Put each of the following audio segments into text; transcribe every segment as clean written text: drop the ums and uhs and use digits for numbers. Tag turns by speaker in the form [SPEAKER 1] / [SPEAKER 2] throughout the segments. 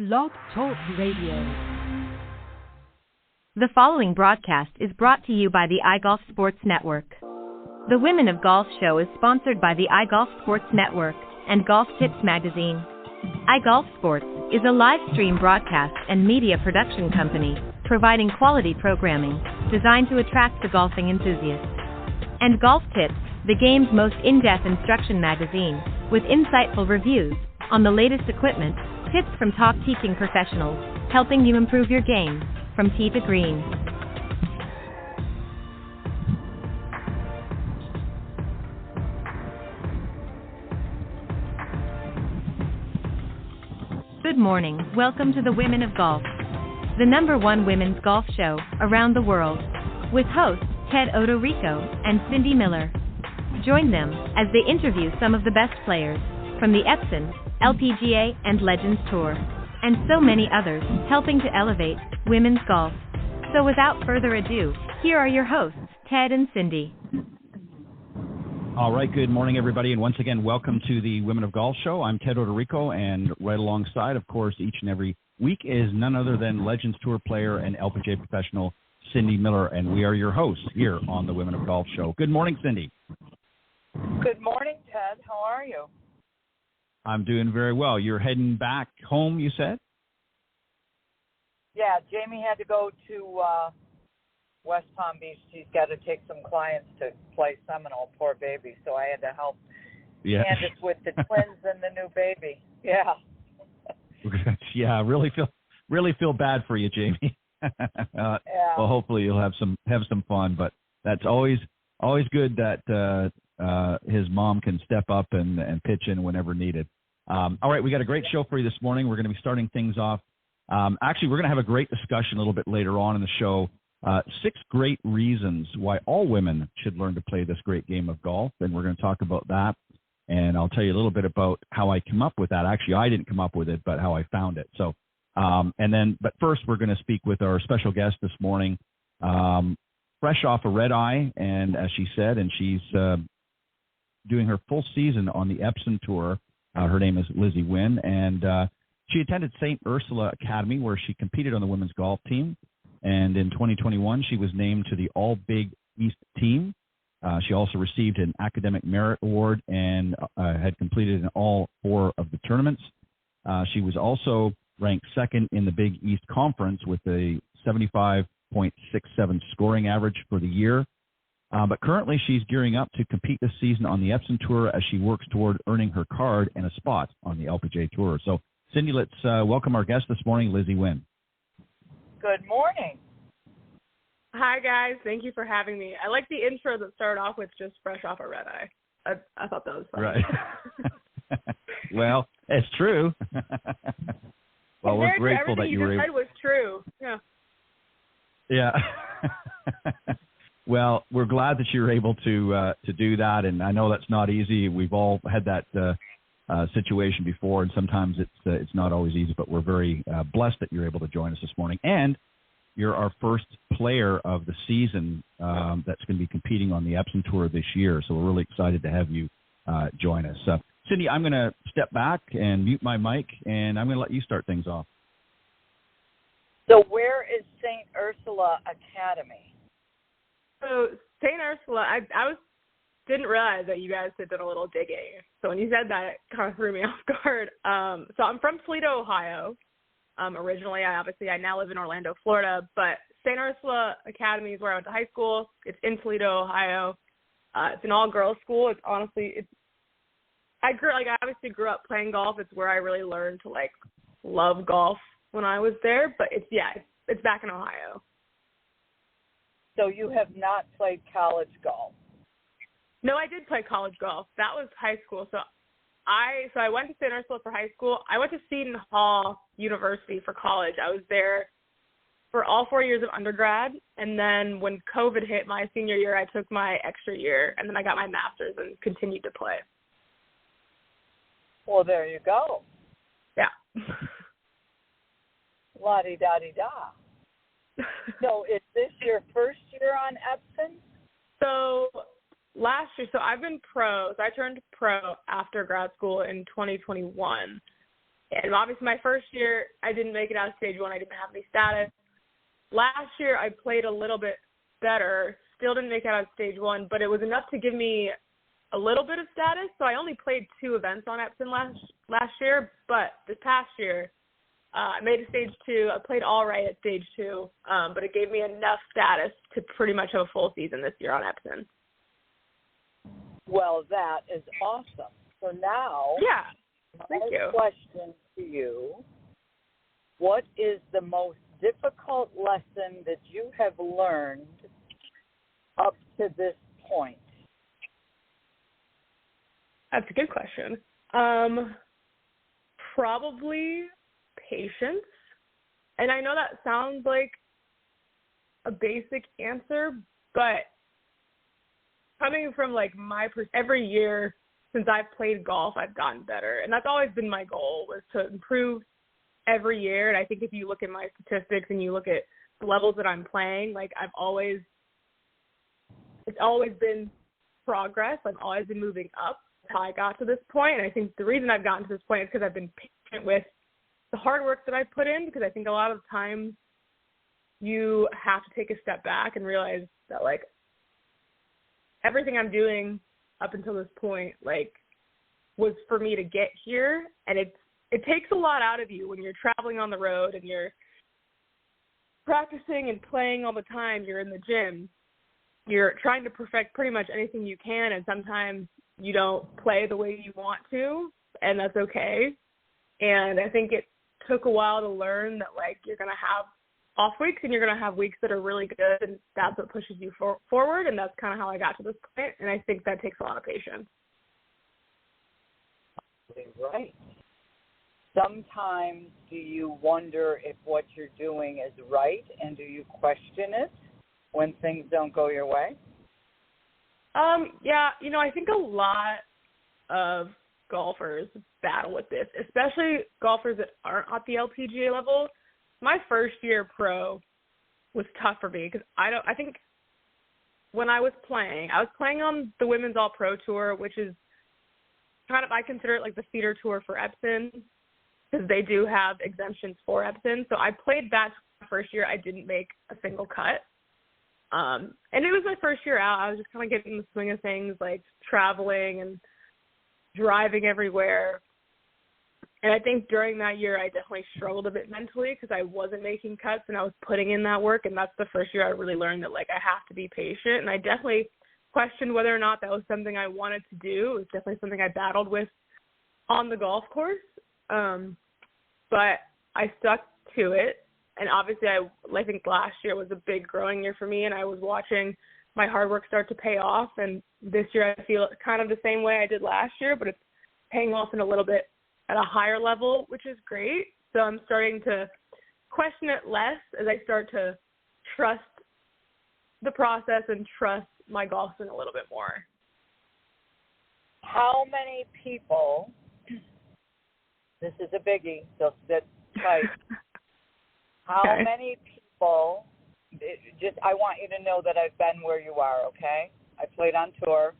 [SPEAKER 1] Blog Talk Radio.
[SPEAKER 2] The following broadcast is brought to you by the iGolf Sports Network. The Women of Golf show is sponsored by the iGolf Sports Network and Golf Tips Magazine. iGolf Sports is a live stream broadcast and media production company providing quality programming designed to attract the golfing enthusiast. And Golf Tips, the game's most in-depth instruction magazine, with insightful reviews on the latest equipment, tips from top teaching professionals, helping you improve your game from tee to green. Good morning. Welcome to the Women of Golf, the #1 women's golf show around the world, with hosts Ted Odorico and Cindy Miller. Join them as they interview some of the best players from the Epson, LPGA, and Legends Tour, and so many others, helping to elevate women's golf. So without further ado, here are your hosts, Ted and Cindy.
[SPEAKER 3] All right, good morning, everybody, and once again, welcome to the Women of Golf show. I'm Ted Odorico, and right alongside, of course, each and every week is none other than Legends Tour player and LPGA professional Cindy Miller, and we are your hosts here on the Women of Golf show. Good morning, Cindy.
[SPEAKER 4] Good morning, Ted. How are you?
[SPEAKER 3] I'm doing very well. You're heading back home, you said?
[SPEAKER 4] Yeah, Jamie had to go to West Palm Beach. He's got to take some clients to play Seminole, poor baby. So I had to help Candace with the twins and the new baby. Yeah.
[SPEAKER 3] Yeah, really feel bad for you, Jamie.
[SPEAKER 4] Yeah.
[SPEAKER 3] Well, hopefully you'll have some fun, but that's always good that his mom can step up and pitch in whenever needed. All right, we got a great show for you this morning. We're going to be starting things off. Actually, we're going to have a great discussion a little bit later on in the show. 6 great reasons why all women should learn to play this great game of golf, and we're going to talk about that. And I'll tell you a little bit about how I came up with that. Actually, I didn't come up with it, but how I found it. So, but first, we're going to speak with our special guest this morning, fresh off a red eye, and as she said, and she's doing her full season on the Epson Tour. Her name is Lizzie Wynn, and she attended St. Ursula Academy, where she competed on the women's golf team. And in 2021, she was named to the All Big East team. She also received an Academic Merit Award and had completed in all 4 of the tournaments. She was also ranked 2nd in the Big East Conference with a 75.67 scoring average for the year. But currently, she's gearing up to compete this season on the Epson Tour as she works toward earning her card and a spot on the LPGA Tour. So, Cindy, let's welcome our guest this morning, Lizzie Wynn.
[SPEAKER 4] Good morning.
[SPEAKER 5] Hi, guys. Thank you for having me. I like the intro that started off with just fresh off a red eye. I thought that was fun.
[SPEAKER 3] Right. Well, it's true. Well, we're grateful that you were able.
[SPEAKER 5] Everything you just said was true. Yeah.
[SPEAKER 3] Yeah. Well, we're glad that you're able to do that, and I know that's not easy. We've all had that situation before, and sometimes it's not always easy. But we're very blessed that you're able to join us this morning, and you're our first player of the season that's going to be competing on the Epson Tour this year. So we're really excited to have you join us. Cindy, I'm going to step back and mute my mic, and I'm going to let you start things off.
[SPEAKER 4] So where is St. Ursula Academy?
[SPEAKER 5] So St. Ursula, I didn't realize that you guys had done a little digging. So when you said that, it kind of threw me off guard. So I'm from Toledo, Ohio. Originally, I now live in Orlando, Florida. But St. Ursula Academy is where I went to high school. It's in Toledo, Ohio. It's an all-girls school. I obviously grew up playing golf. It's where I really learned to love golf when I was there. But it's back in Ohio.
[SPEAKER 4] So you have not played college golf?
[SPEAKER 5] No, I did play college golf. That was high school. So I went to St. Ursula for high school. I went to Seton Hall University for college. I was there for all 4 years of undergrad. And then when COVID hit my senior year, I took my extra year, and then I got my master's and continued to play.
[SPEAKER 4] Well, there you go.
[SPEAKER 5] Yeah.
[SPEAKER 4] La-di-da-di-da. So is this your first year on Epson?
[SPEAKER 5] So last year, so I've been pro. So I turned pro after grad school in 2021. And obviously my first year, I didn't make it out of stage one. I didn't have any status. Last year, I played a little bit better. Still didn't make it out of stage one, but it was enough to give me a little bit of status. So I only played 2 events on Epson last year. But this past year, I made it stage 2. I played all right at stage 2, but it gave me enough status to pretty much have a full season this year on Epson.
[SPEAKER 4] Well, that is awesome. So now,
[SPEAKER 5] Thank you.
[SPEAKER 4] Question to you: what is the most difficult lesson that you have learned up to this point?
[SPEAKER 5] That's a good question. Probably patience. And I know that sounds like a basic answer, but coming from like my every year since I've played golf, I've gotten better. And that's always been my goal, was to improve every year. And I think if you look at my statistics and you look at the levels that I'm playing, like it's always been progress. I've always been moving up. That's how I got to this point. And I think the reason I've gotten to this point is because I've been patient with the hard work that I put in, because I think a lot of times you have to take a step back and realize that like everything I'm doing up until this point, like, was for me to get here. And it takes a lot out of you when you're traveling on the road and you're practicing and playing all the time. You're in the gym. You're trying to perfect pretty much anything you can, and sometimes you don't play the way you want to, and that's okay. And I think it took a while to learn that, like, you're going to have off weeks and you're going to have weeks that are really good, and that's what pushes you forward, and that's kind of how I got to this point, and I think that takes a lot of patience.
[SPEAKER 4] Right. Sometimes do you wonder if what you're doing is right, and do you question it when things don't go your way?
[SPEAKER 5] Yeah, I think a lot of golfers battle with this, especially golfers that aren't at the LPGA level. My first year pro was tough for me because I think when I was playing on the Women's All Pro Tour, which is kind of, I consider it like the feeder tour for Epson, because they do have exemptions for Epson. So I played that my first year. I didn't make a single cut. And it was my first year out. I was just kind of getting in the swing of things, like traveling and driving everywhere. And I think during that year, I definitely struggled a bit mentally because I wasn't making cuts and I was putting in that work. And that's the first year I really learned that, like, I have to be patient. And I definitely questioned whether or not that was something I wanted to do. It was definitely something I battled with on the golf course. But I stuck to it. And obviously, I think last year was a big growing year for me, and I was watching my hard work start to pay off. And this year I feel kind of the same way I did last year, but it's paying off in a little bit at a higher level, which is great. So I'm starting to question it less as I start to trust the process and trust my golf swing a little bit more.
[SPEAKER 4] How many people, this is a biggie, so sit tight. How many people, I want you to know that I've been where you are, okay? I played on tour.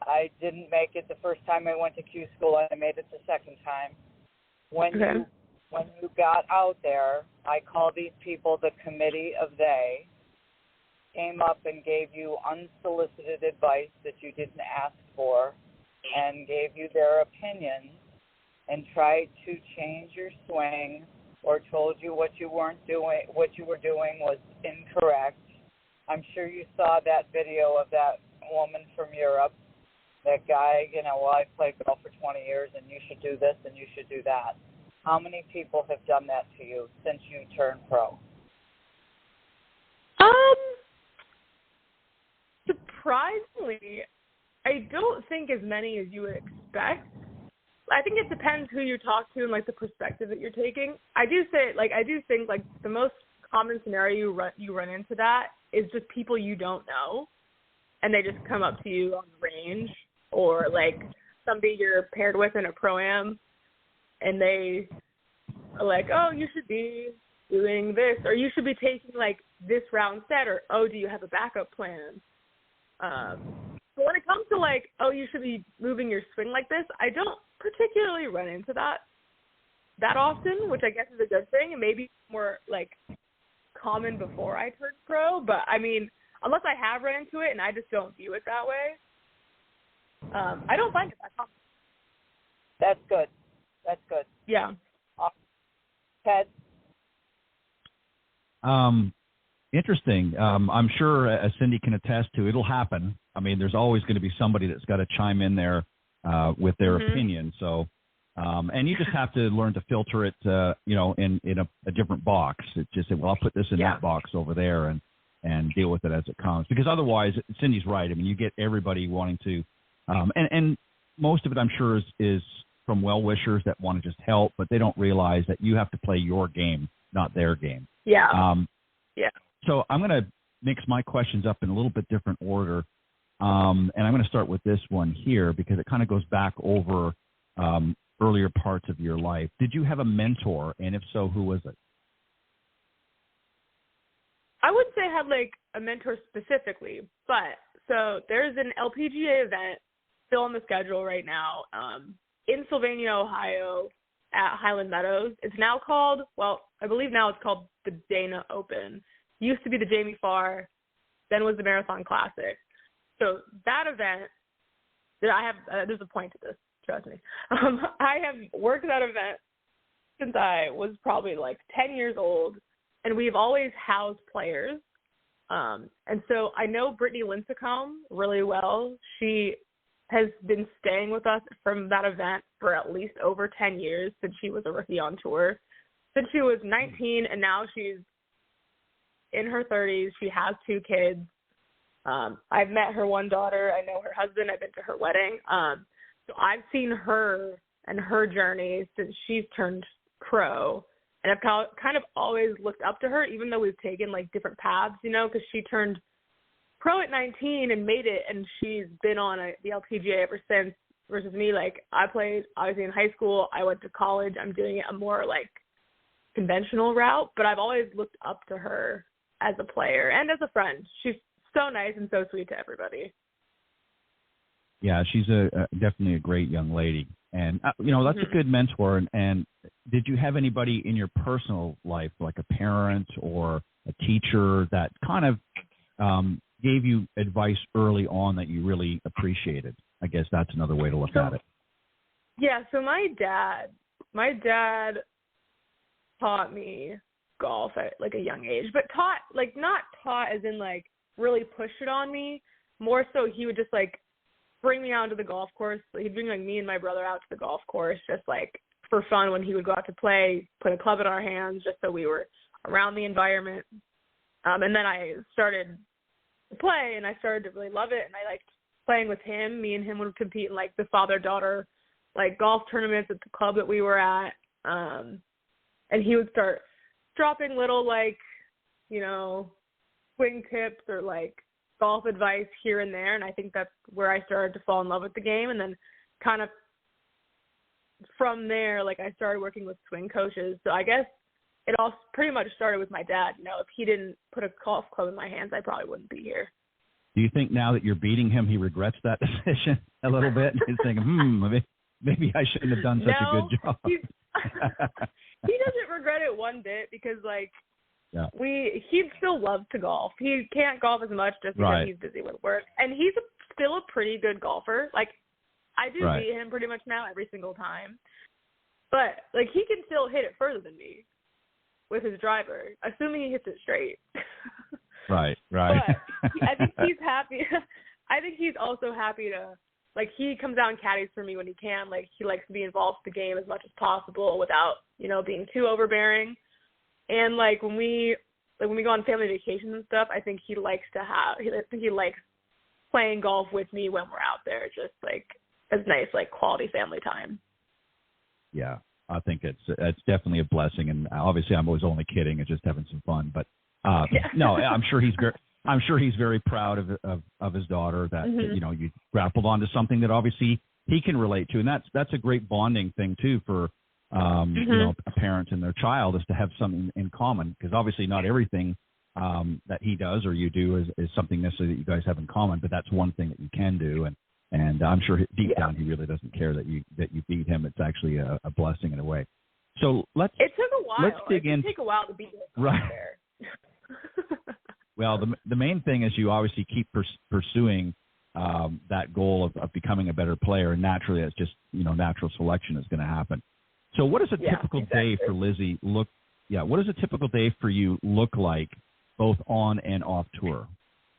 [SPEAKER 4] I didn't make it the first time I went to Q school. I made it the second time. When you got out there, I call these people the committee of they, came up and gave you unsolicited advice that you didn't ask for, and gave you their opinions, and tried to change your swing, or told you what you were doing was incorrect. I'm sure you saw that video of that woman from Europe, that guy, well, I've played golf for 20 years and you should do this and you should do that. How many people have done that to you since you turned pro?
[SPEAKER 5] Surprisingly, I don't think as many as you would expect. I think it depends who you talk to and, like, the perspective that you're taking. I do think, like, the most common scenario you run into that is just people you don't know, and they just come up to you on the range, or, like, somebody you're paired with in a pro-am, and they are like, oh, you should be doing this, or you should be taking, like, this round set, or, oh, do you have a backup plan? But when it comes to, like, oh, you should be moving your swing like this, I don't particularly run into that. that often, which I guess is a good thing, and maybe more like common before I turned pro. But I mean, unless I have run into it and I just don't view it that way, I don't find it that common.
[SPEAKER 4] That's good. That's good.
[SPEAKER 5] Yeah.
[SPEAKER 4] Ted?
[SPEAKER 3] Interesting. I'm sure, as Cindy can attest to, it'll happen. I mean, there's always going to be somebody that's got to chime in there with their opinion. So, and you just have to learn to filter it, in a different box. It's just, well, I'll put this in that box over there and deal with it as it comes. Because otherwise, Cindy's right. I mean, you get everybody wanting to, and most of it, I'm sure, is from well-wishers that want to just help, but they don't realize that you have to play your game, not their game.
[SPEAKER 5] Yeah.
[SPEAKER 3] So I'm going to mix my questions up in a little bit different order, and I'm going to start with this one here because it kind of goes back over earlier parts of your life. Did you have a mentor, and if so, who was it?
[SPEAKER 5] I wouldn't say I had like a mentor specifically, but so there's an LPGA event still on the schedule right now in Sylvania, Ohio at Highland Meadows. It's now called, I believe now it's called the Dana Open. Used to be the Jamie Farr, then was the Marathon Classic. So that event, there's a point to this, trust me. I have worked that event since I was probably like 10 years old, and we've always housed players. And so I know Brittany Lincecum really well. She has been staying with us from that event for at least over 10 years since she was a rookie on tour. Since she was 19, and now she's in her 30s. She has 2 kids. I've met her one daughter. I know her husband. I've been to her wedding. So I've seen her and her journey since she's turned pro. And I've kind of always looked up to her, even though we've taken like different paths, because she turned pro at 19 and made it, and she's been on the LPGA ever since, versus me. Like, I played obviously in high school. I went to college. I'm doing it a more like conventional route, but I've always looked up to her as a player and as a friend. She's so nice and so sweet to everybody.
[SPEAKER 3] Yeah, she's definitely a great young lady. And, that's a good mentor. And did you have anybody in your personal life, like a parent or a teacher, that kind of gave you advice early on that you really appreciated? I guess that's another way to look at it.
[SPEAKER 5] Yeah, so my dad taught me golf at like a young age, but not taught as in like really pushed it on me. More so he would just like bring me out to the golf course. He'd bring like me and my brother out to the golf course just like for fun when he would go out to play, put a club in our hands just so we were around the environment. And then I started to play and I started to really love it, and I liked playing with him. Me and him would compete in like the father-daughter like golf tournaments at the club that we were at. And he would start dropping little like, swing tips or like golf advice here and there. And I think that's where I started to fall in love with the game. And then kind of from there, like I started working with swing coaches. So I guess it all pretty much started with my dad. If he didn't put a golf club in my hands, I probably wouldn't be here.
[SPEAKER 3] Do you think now that you're beating him, he regrets that decision a little bit? He's thinking, maybe I shouldn't have done such a good job.
[SPEAKER 5] He doesn't regret it one bit because, he still loves to golf. He can't golf as much just because he's busy with work. And he's still a pretty good golfer. Like, I do beat him pretty much now every single time. But, like, he can still hit it further than me with his driver, assuming he hits it straight.
[SPEAKER 3] Right.
[SPEAKER 5] But I think he's happy. I think he's also happy to, like, he comes out and caddies for me when he can. Like, he likes to be involved with the game as much as possible without, being too overbearing. And, like, when we go on family vacations and stuff, I think he likes playing golf with me when we're out there, just, like, as nice, like, quality family time.
[SPEAKER 3] Yeah, I think it's definitely a blessing. And obviously I'm always only kidding and just having some fun. But, no, I'm sure he's very proud of his daughter that, you grappled onto something that obviously he can relate to. And that's a great bonding thing, too, for a parent and their child, is to have something in common, because obviously not everything that he does or you do is something necessarily that you guys have in common, but that's one thing that you can do. And I'm sure deep down he really doesn't care that you beat him. It's actually a blessing in a way. So
[SPEAKER 5] it took a while.
[SPEAKER 3] Let's dig in.
[SPEAKER 5] It took a while to be there.
[SPEAKER 3] Well, the main thing is you obviously keep pursuing that goal of becoming a better player, and naturally, that's just natural selection is going to happen. So, what does a typical day for Lizzie look? Yeah, what does a typical day for you look like, both on and off tour?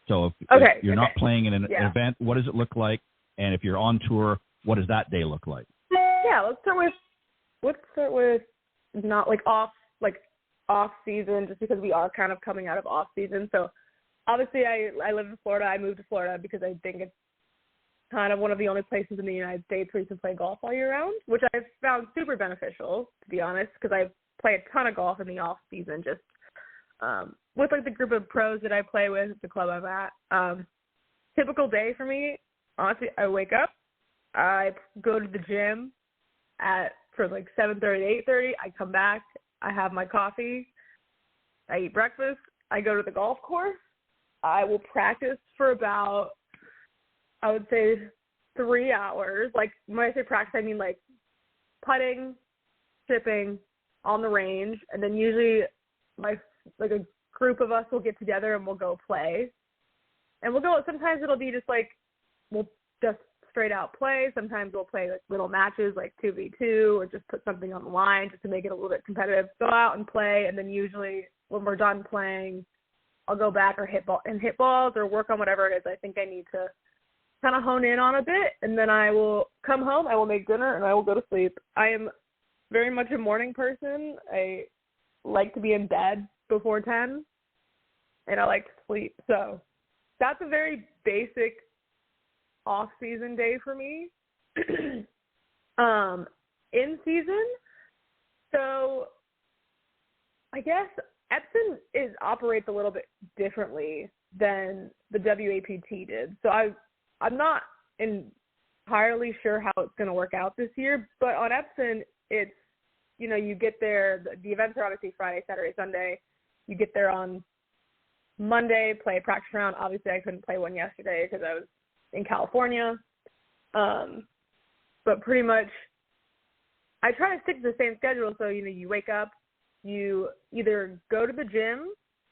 [SPEAKER 3] So, if you're not playing in an event, what does it look like? And if you're on tour, what does that day look like?
[SPEAKER 5] Yeah, let's start with not off season, just because we are kind of coming out of off season. So obviously I live in Florida. I moved to Florida because I think it's kind of one of the only places in the United States where you can play golf all year round, which I've found super beneficial, to be honest, because I play a ton of golf in the off season, just with like the group of pros that I play with at the club I'm at. Typical day for me, honestly, I wake up, I go to the gym for like 7:30 to 8:30. I come back, I have my coffee, I eat breakfast, I go to the golf course. I will practice for about, I would say, 3 hours. Like, when I say practice, I mean like putting, chipping on the range, and then usually a group of us will get together and we'll go play. And sometimes it'll be just like, we'll just straight out play. Sometimes we'll play like little matches like 2v2 or just put something on the line just to make it a little bit competitive. Go out and play, and then usually when we're done playing, I'll go back or hit balls or work on whatever it is I think I need to kind of hone in on a bit, and then I will come home, I will make dinner, and I will go to sleep. I am very much a morning person. I like to be in bed before 10, and I like to sleep. So that's a very basic off-season day for me. In season, so I guess Epson operates a little bit differently than the WAPT did. So I'm not entirely sure how it's going to work out this year, but on Epson, it's, you get there, the events are obviously Friday, Saturday, Sunday. You get there on Monday, play a practice round. Obviously, I couldn't play one yesterday because I was in California. But pretty much, I try to stick to the same schedule. So, you wake up, you either go to the gym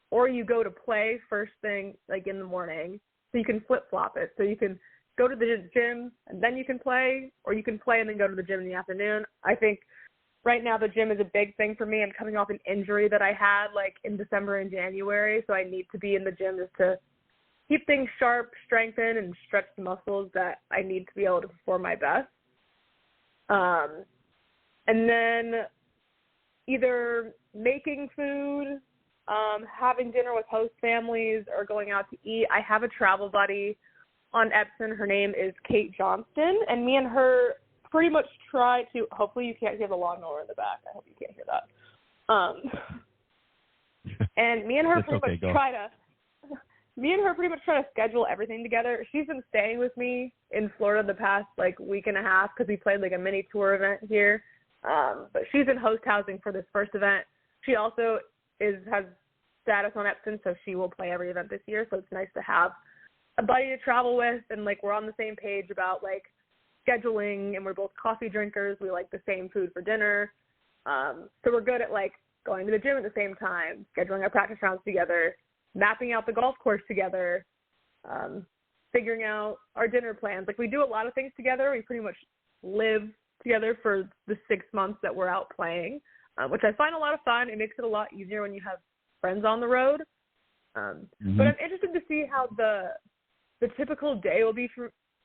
[SPEAKER 5] or you go to play first thing, like in the morning. So you can flip-flop it. So you can go to the gym and then you can play, or you can play and then go to the gym in the afternoon. I think right now the gym is a big thing for me. I'm coming off an injury that I had like in December and January, so I need to be in the gym just to keep things sharp, strengthen, and stretch the muscles that I need to be able to perform my best. And then either making food, having dinner with host families, or going out to eat. I have a travel buddy on Epson. Her name is Kate Johnston, and me and her pretty much try to, hopefully you can't hear the lawnmower in the back. I hope you can't hear that. And me and her pretty much try to schedule everything together. She's been staying with me in Florida the past like week and a half because we played like a mini tour event here. But she's in host housing for this first event. She also has status on Epson, so she will play every event this year. So it's nice to have a buddy to travel with, and like we're on the same page about like scheduling, and we're both coffee drinkers. We like the same food for dinner. So we're good at like going to the gym at the same time, scheduling our practice rounds together, mapping out the golf course together, figuring out our dinner plans. Like we do a lot of things together. We pretty much live together for the 6 months that we're out playing, which I find a lot of fun. It makes it a lot easier when you have friends on the road. But I'm interested to see how the typical day will be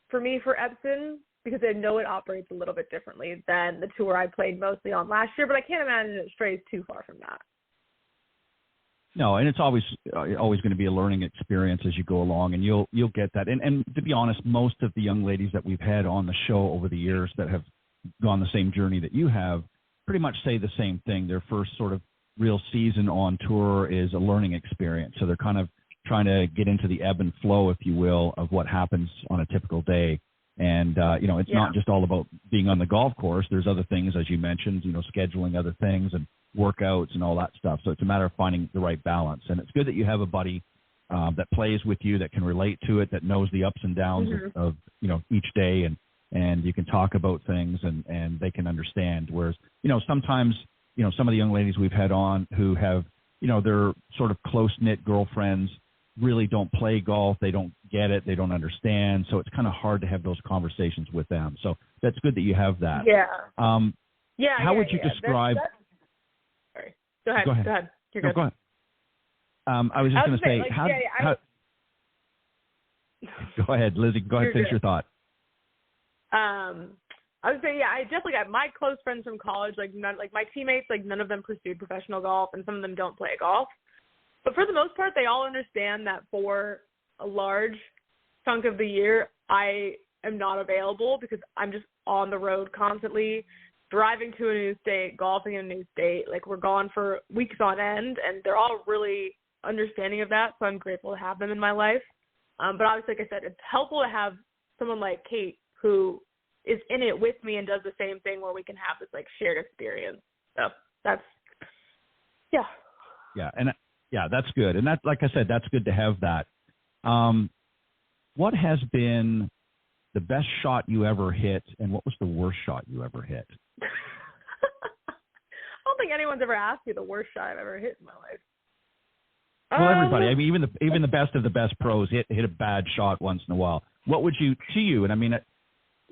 [SPEAKER 5] for me for Epson, because I know it operates a little bit differently than the tour I played mostly on last year, but I can't imagine it strays too far from that.
[SPEAKER 3] No, and it's always going to be a learning experience as you go along, and you'll get that. And to be honest, most of the young ladies that we've had on the show over the years that have gone the same journey that you have pretty much say the same thing. Their first sort of real season on tour is a learning experience. So they're kind of trying to get into the ebb and flow, if you will, of what happens on a typical day. And, it's not just all about being on the golf course. There's other things, as you mentioned, scheduling other things and workouts and all that stuff. So it's a matter of finding the right balance. And it's good that you have a buddy that plays with you, that can relate to it, that knows the ups and downs of each day, and you can talk about things and they can understand. Whereas, sometimes some of the young ladies we've had on who have, they're sort of close-knit girlfriends, really don't play golf. They don't get it. They don't understand. So it's kind of hard to have those conversations with them. So that's good that you have that.
[SPEAKER 5] Yeah.
[SPEAKER 3] How would you describe?
[SPEAKER 5] Sorry. Go ahead. You're good.
[SPEAKER 3] Go ahead. I was just going to say, Go ahead, Lizzie. Go ahead, finish your thought.
[SPEAKER 5] I would say, I definitely got my close friends from college. Like my teammates, like none of them pursued professional golf, and some of them don't play golf. But for the most part, they all understand that for a large chunk of the year, I am not available because I'm just on the road constantly, driving to a new state, golfing in a new state. Like, we're gone for weeks on end, and they're all really understanding of that, so I'm grateful to have them in my life. But obviously, like I said, it's helpful to have someone like Kate who is in it with me and does the same thing where we can have this, like, shared experience. So that's, yeah.
[SPEAKER 3] Yeah, and that's good. And that, like I said, that's good to have that. What has been the best shot you ever hit, and what was the worst shot you ever hit?
[SPEAKER 5] I don't think anyone's ever asked me the worst shot I've ever hit in my life.
[SPEAKER 3] Well, everybody. I mean, even the best of the best pros hit a bad shot once in a while. What would you, to you, and I mean,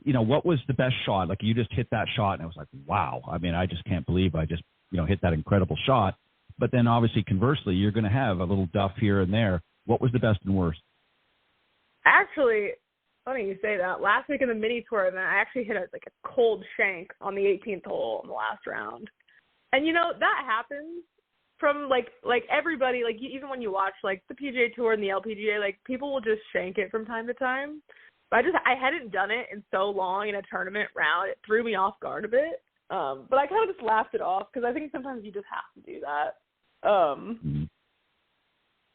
[SPEAKER 3] what was the best shot? Like, you just hit that shot, and I was like, wow. I mean, I just can't believe I just, hit that incredible shot. But then, obviously, conversely, you're going to have a little duff here and there. What was the best and worst? Actually,
[SPEAKER 5] funny you say that. Last week in the mini tour event, I actually hit a cold shank on the 18th hole in the last round. And, that happens from, like everybody, like, even when you watch, like, the PGA Tour and the LPGA, like, people will just shank it from time to time. But I hadn't done it in so long in a tournament round. It threw me off guard a bit. But I kind of just laughed it off because I think sometimes you just have to do that. And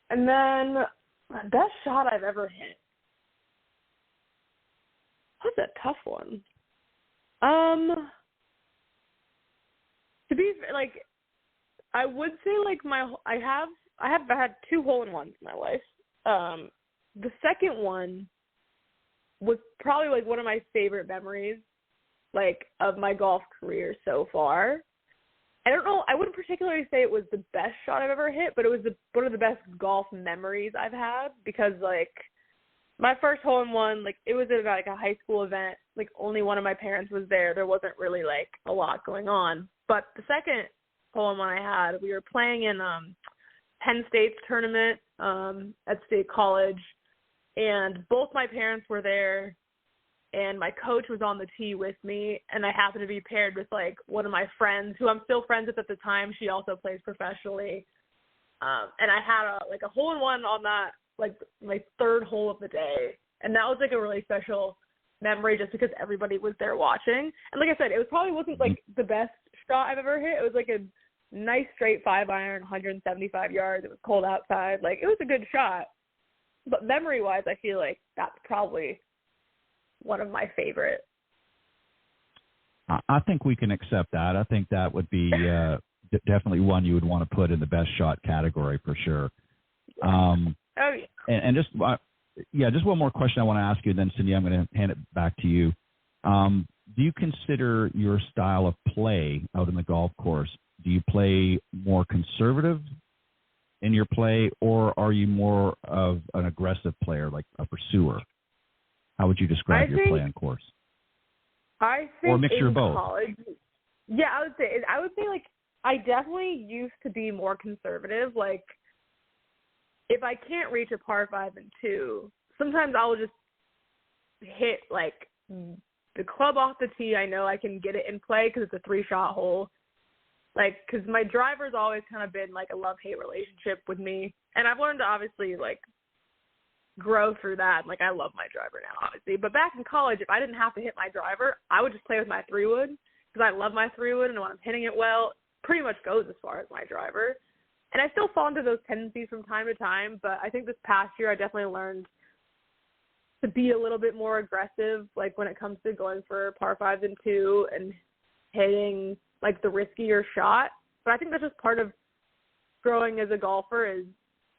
[SPEAKER 5] then the best shot I've ever hit. That's a tough one. To be like, I would say I have had 2 hole-in-ones in my life. The second one was probably one of my favorite memories, of my golf career so far. I don't know. I wouldn't particularly say it was the best shot I've ever hit, but it was one of the best golf memories I've had because, my first hole-in-one, it was at, a high school event. Only one of my parents was there. There wasn't really, a lot going on. But the second hole-in-one I had, we were playing in Penn State's tournament at State College, and both my parents were there, and my coach was on the tee with me, and I happened to be paired with, one of my friends, who I'm still friends with at the time. She also plays professionally. And I had a hole-in-one on that, my third hole of the day. And that was, a really special memory just because everybody was there watching. And like I said, it probably wasn't, the best shot I've ever hit. It was, a nice straight 5-iron, 175 yards. It was cold outside. It was a good shot. But memory-wise, I feel like that's probably one of my favorite.
[SPEAKER 3] I think we can accept that. I think that would be definitely one you would want to put in the best shot category for sure. And just one more question I want to ask you, and then Cindy, I'm going to hand it back to you. Do you consider your style of play out in the golf course? Do you play more conservative in your play, or are you more of an aggressive player, like a pursuer? How would you describe your play on course?
[SPEAKER 5] I think
[SPEAKER 3] or a mixture of both.
[SPEAKER 5] College, yeah, I would say I definitely used to be more conservative. If I can't reach a par 5 and 2, sometimes I'll just hit the club off the tee. I know I can get it in play because it's a 3-shot hole. Because my driver's always kind of been a love-hate relationship with me, and I've learned to obviously grow through that. I love my driver now, obviously. But back in college, if I didn't have to hit my driver, I would just play with my 3-wood because I love my 3-wood, and when I'm hitting it well, pretty much goes as far as my driver. And I still fall into those tendencies from time to time, but I think this past year I definitely learned to be a little bit more aggressive, when it comes to going for par 5 and 2 and hitting the riskier shot. But I think that's just part of growing as a golfer is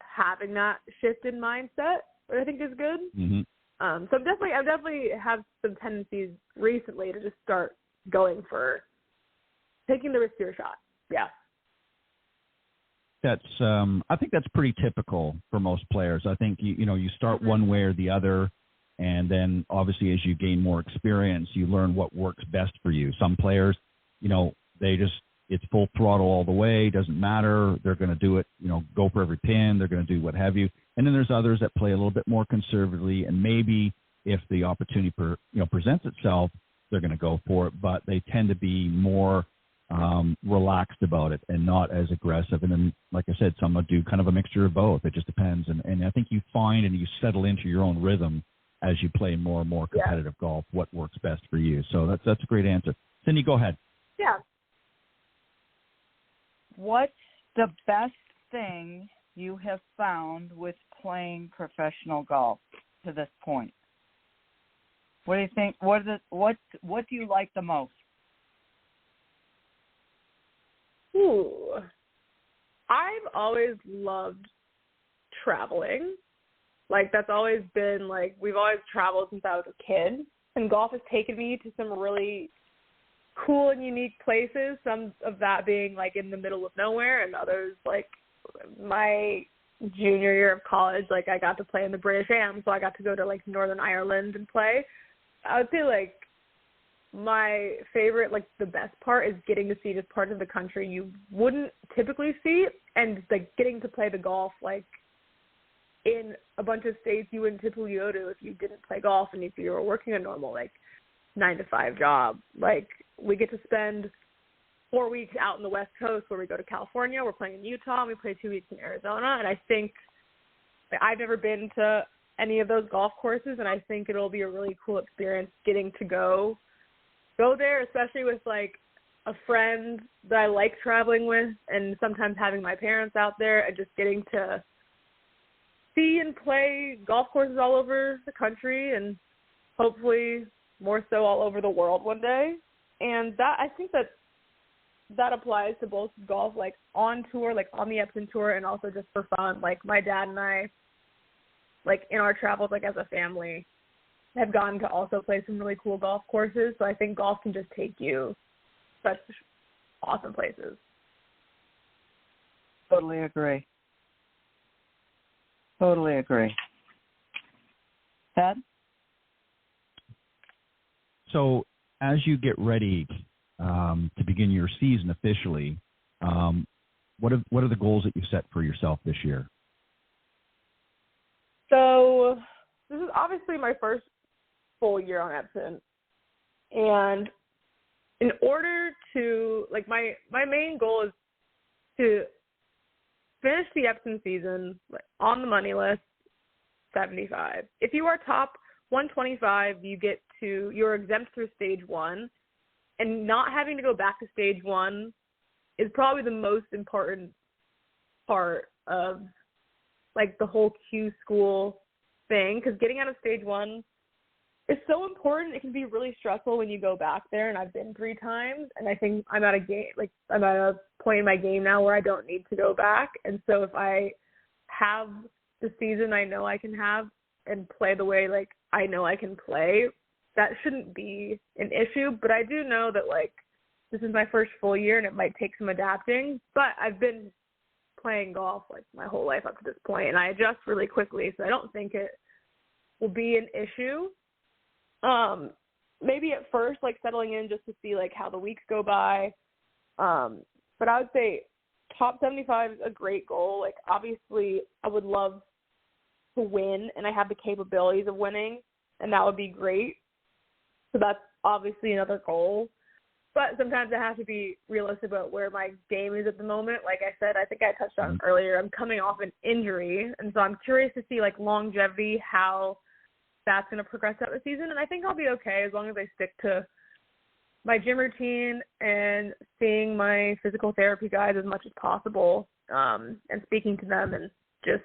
[SPEAKER 5] having that shift in mindset, which I think is good.
[SPEAKER 3] Mm-hmm.
[SPEAKER 5] So I definitely have some tendencies recently to just start going for taking the riskier shot. Yeah.
[SPEAKER 3] That's I think that's pretty typical for most players. I think you start one way or the other, and then obviously as you gain more experience, you learn what works best for you. Some players, it's full throttle all the way, doesn't matter. They're going to do it, go for every pin. They're going to do what have you. And then there's others that play a little bit more conservatively, and maybe if the opportunity presents itself, they're going to go for it. But they tend to be more relaxed about it and not as aggressive. And then, like I said, some will do kind of a mixture of both. It just depends. And I think you find and you settle into your own rhythm as you play more and more competitive golf, what works best for you. So that's a great answer. Cindy, go ahead.
[SPEAKER 5] Yeah.
[SPEAKER 4] What's the best thing you have found with playing professional golf to this point? What do you think? What do you like the most?
[SPEAKER 5] Ooh. I've always loved traveling. Like, that's always been, like, we've always traveled since I was a kid. And golf has taken me to some really cool and unique places, some of that being, like, in the middle of nowhere, and others, like, my junior year of college, like, I got to play in the British Am, so I got to go to, like, Northern Ireland and play. I would say, like, my favorite, like, the best part is getting to see just parts of the country you wouldn't typically see, and, like, getting to play the golf, like, in a bunch of states you wouldn't typically go to if you didn't play golf and if you were working a normal, like, 9-to-5 job. Like, we get to spend 4 weeks out in the West Coast where we go to California, we're playing in Utah, and we play 2 weeks in Arizona, and I think I've never been to any of those golf courses, and I think it'll be a really cool experience getting to go there, especially with, like, a friend that I like traveling with, and sometimes having my parents out there and just getting to see and play golf courses all over the country and hopefully more so all over the world one day. And that, I think that applies to both golf, like, on tour, like, on the Epson tour, and also just for fun. Like, my dad and I, like, in our travels, like, as a family, have gotten to also play some really cool golf courses. So I think golf can just take you such awesome places.
[SPEAKER 4] Totally agree. Ted?
[SPEAKER 3] So as you get ready to begin your season officially, what are the goals that you set for yourself this year?
[SPEAKER 5] So this is obviously my first full year on Epson, and in order to, like, my main goal is to finish the Epson season, like, on the money list, 75. If you are top 125, you're exempt through stage 1, and not having to go back to stage 1 is probably the most important part of, like, the whole Q school thing, because getting out of stage 1 is so important. It can be really stressful when you go back there, and I've been 3 times, and I think I'm at a point in my game now where I don't need to go back. And so if I have the season I know I can have and play the way, like, I know I can play, that shouldn't be an issue. But I do know that, like, this is my first full year and it might take some adapting, but I've been playing golf, like, my whole life up to this point, and I adjust really quickly, so I don't think it will be an issue. Maybe at first, like, settling in just to see, like, how the weeks go by. But I would say top 75 is a great goal. Like, obviously, I would love to win, and I have the capabilities of winning, and that would be great. So that's obviously another goal. But sometimes I have to be realistic about where my game is at the moment. Like I said, I think I touched on earlier, I'm coming off an injury, and so I'm curious to see, like, longevity, how that's going to progress out the season. And I think I'll be okay as long as I stick to my gym routine and seeing my physical therapy guys as much as possible, and speaking to them and just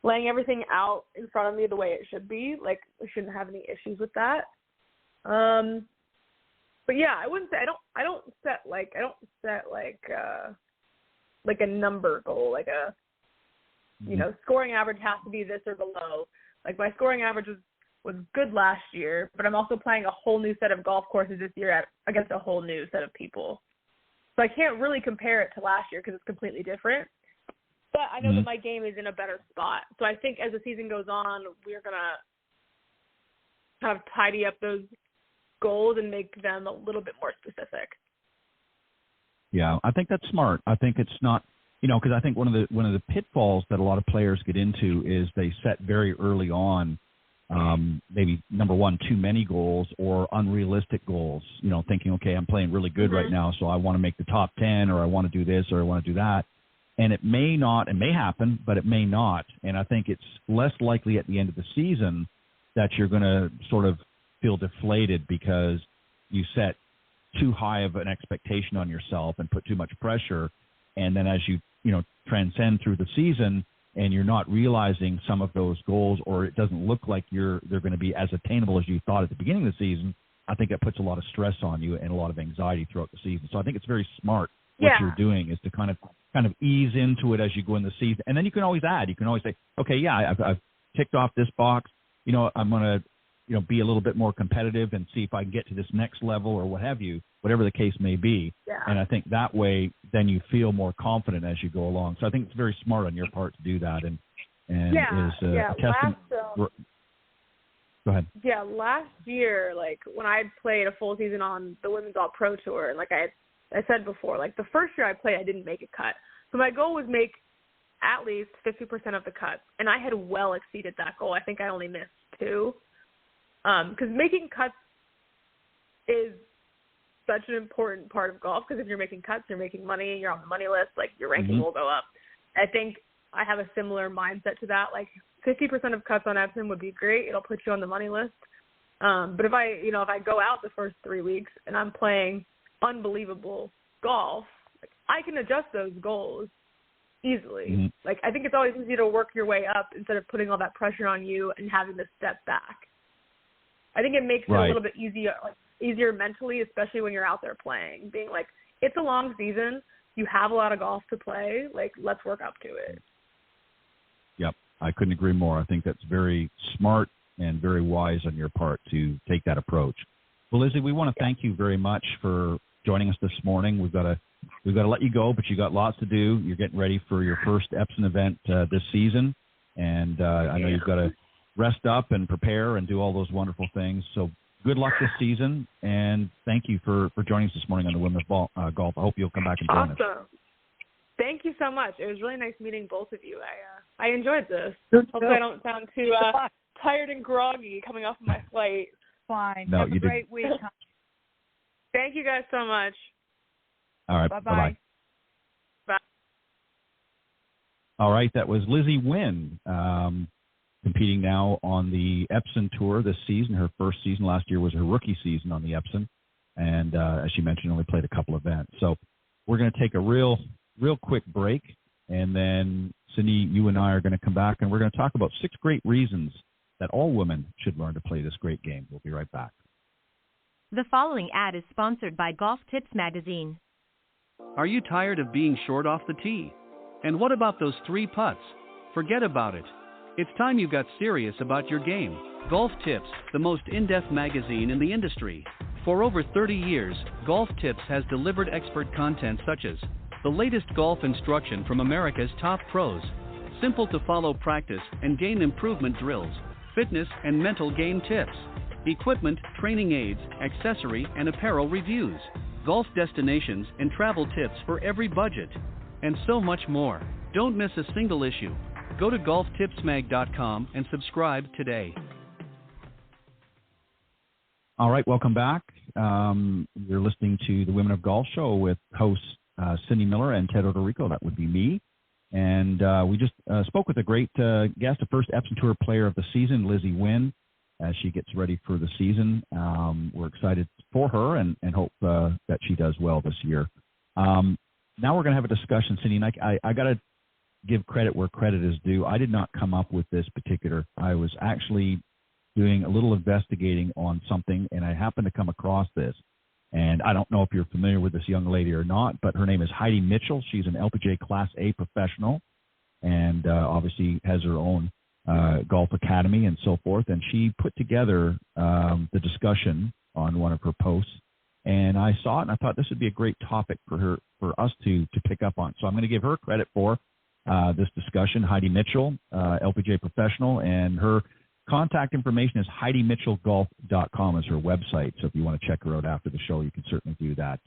[SPEAKER 5] laying everything out in front of me the way it should be. Like, we shouldn't have any issues with that. But yeah, I wouldn't say I don't set a number goal, like a, scoring average has to be this or below. Like, my scoring average was good last year, but I'm also playing a whole new set of golf courses this year against a whole new set of people. So I can't really compare it to last year because it's completely different. But I know that my game is in a better spot. So I think as the season goes on, we're going to kind of tidy up those goals and make them a little bit more specific.
[SPEAKER 3] Yeah, I think that's smart. I think it's not, because I think one of the pitfalls that a lot of players get into is they set very early on, maybe number one, too many goals or unrealistic goals. Thinking, okay, I'm playing really good right now, so I want to make the top 10, or I want to do this, or I want to do that. And it may not, it may happen, but it may not. And I think it's less likely at the end of the season that you're going to sort of feel deflated because you set too high of an expectation on yourself and put too much pressure. And then as you transcend through the season and you're not realizing some of those goals, or it doesn't look like they're going to be as attainable as you thought at the beginning of the season, I think it puts a lot of stress on you and a lot of anxiety throughout the season. So I think it's very smart what you're doing is to kind of ease into it as you go in the season. And then you can always add. You can always say, okay, yeah, I've ticked off this box. I'm going to be a little bit more competitive and see if I can get to this next level or what have you, whatever the case may be.
[SPEAKER 5] Yeah.
[SPEAKER 3] And I think that way then you feel more confident as you go along. So I think it's very smart on your part to do that. And is a testament. Go ahead.
[SPEAKER 5] Yeah, last year, like when I played a full season on the Women's All Pro Tour, and like I said before, like the first year I played, I didn't make a cut. So my goal was make at least 50% of the cuts, and I had well exceeded that goal. I think I only missed 2. Because making cuts is such an important part of golf, because if you're making cuts, you're making money, you're on the money list, like your ranking will go up. I think I have a similar mindset to that. Like 50% of cuts on Epson would be great. It'll put you on the money list. But if I go out the first 3 weeks and I'm playing unbelievable golf, like, I can adjust those goals easily. Like, I think it's always easy to work your way up instead of putting all that pressure on you and having to step back. I think it makes it a little bit easier mentally, especially when you're out there playing, being like, it's a long season. You have a lot of golf to play. Like, let's work up to it.
[SPEAKER 3] Yep. I couldn't agree more. I think that's very smart and very wise on your part to take that approach. Well, Lizzie, we want to thank you very much for joining us this morning. We've got to let you go, but you got lots to do. You're getting ready for your first Epson event this season, and I know you've got to rest up and prepare and do all those wonderful things. So good luck this season, and thank you for joining us this morning on the Women's Golf. I hope you'll come back and join us.
[SPEAKER 5] Awesome. Thank you so much. It was really nice meeting both of you. I enjoyed this. Hopefully I don't sound too tired and groggy coming off of my flight.
[SPEAKER 4] Fine.
[SPEAKER 3] No,
[SPEAKER 4] Have a great week.
[SPEAKER 5] Thank you guys so much.
[SPEAKER 3] All right.
[SPEAKER 4] Bye-bye.
[SPEAKER 5] Bye.
[SPEAKER 3] All right. That was Lizzie Wynn, competing now on the Epson Tour this season. Her first season last year was her rookie season on the Epson. And as she mentioned, only played a couple events. So we're going to take a real quick break. And then, Cindy, you and I are going to come back, and we're going to talk about 6 great reasons that all women should learn to play this great game. We'll be right back.
[SPEAKER 2] The following ad is sponsored by Golf Tips Magazine.
[SPEAKER 1] Are you tired of being short off the tee? And what about those 3 putts? Forget about it. It's time you got serious about your game. Golf Tips, the most in-depth magazine in the industry. For over 30 years, Golf Tips has delivered expert content such as the latest golf instruction from America's top pros, simple to follow practice and game improvement drills, fitness and mental game tips, equipment, training aids, accessory and apparel reviews, golf destinations and travel tips for every budget, and so much more. Don't miss a single issue. Go to golftipsmag.com and subscribe today.
[SPEAKER 3] All right, welcome back. You're listening to the Women of Golf Show with hosts Cindy Miller and Ted Odorico. That would be me. And we just spoke with a great guest, the first Epson Tour player of the season, Lizzie Wynn, as she gets ready for the season. We're excited for her and hope that she does well this year. Now we're going to have a discussion, Cindy, and I got to give credit where credit is due. I did not come up with this particular. I was actually doing a little investigating on something, and I happened to come across this. And I don't know if you're familiar with this young lady or not, but her name is Heidi Mitchell. She's an LPGA Class A professional and obviously has her own golf academy and so forth. And she put together the discussion on one of her posts And I saw it, and I thought this would be a great topic for us to pick up on. So I'm going to give her credit for this discussion. Heidi Mitchell, LPGA professional, and her contact information is HeidiMitchellGolf.com is her website. So if you want to check her out after the show, you can certainly do that.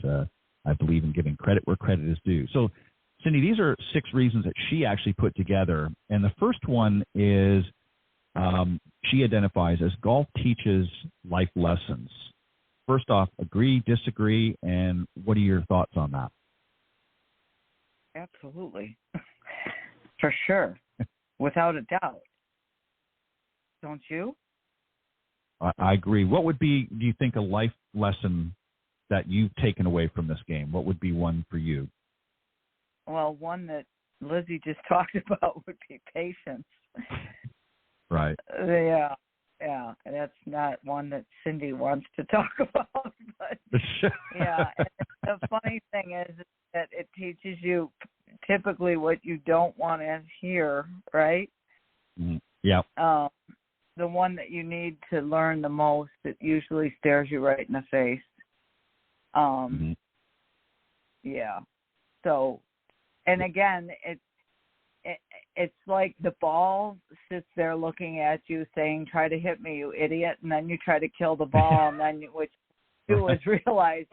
[SPEAKER 3] I believe in giving credit where credit is due. So, Cindy, these are 6 reasons that she actually put together. And the first one is she identifies as golf teaches life lessons. First off, agree, disagree, and what are your thoughts on that?
[SPEAKER 4] Absolutely. For sure. Without a doubt. Don't you?
[SPEAKER 3] I agree. What would be, do you think, a life lesson that you've taken away from this game? What would be one for you?
[SPEAKER 4] Well, one that Lizzie just talked about would be patience.
[SPEAKER 3] Right.
[SPEAKER 4] Yeah. That's not one that Cindy wants to talk about. But yeah. And the funny thing is that it teaches you typically what you don't want to hear, right?
[SPEAKER 3] Mm-hmm. Yeah.
[SPEAKER 4] The one that you need to learn the most, it usually stares you right in the face. Yeah. So, and again, it's like the ball sits there looking at you saying, try to hit me, you idiot. And then you try to kill the ball. And then what you do is realize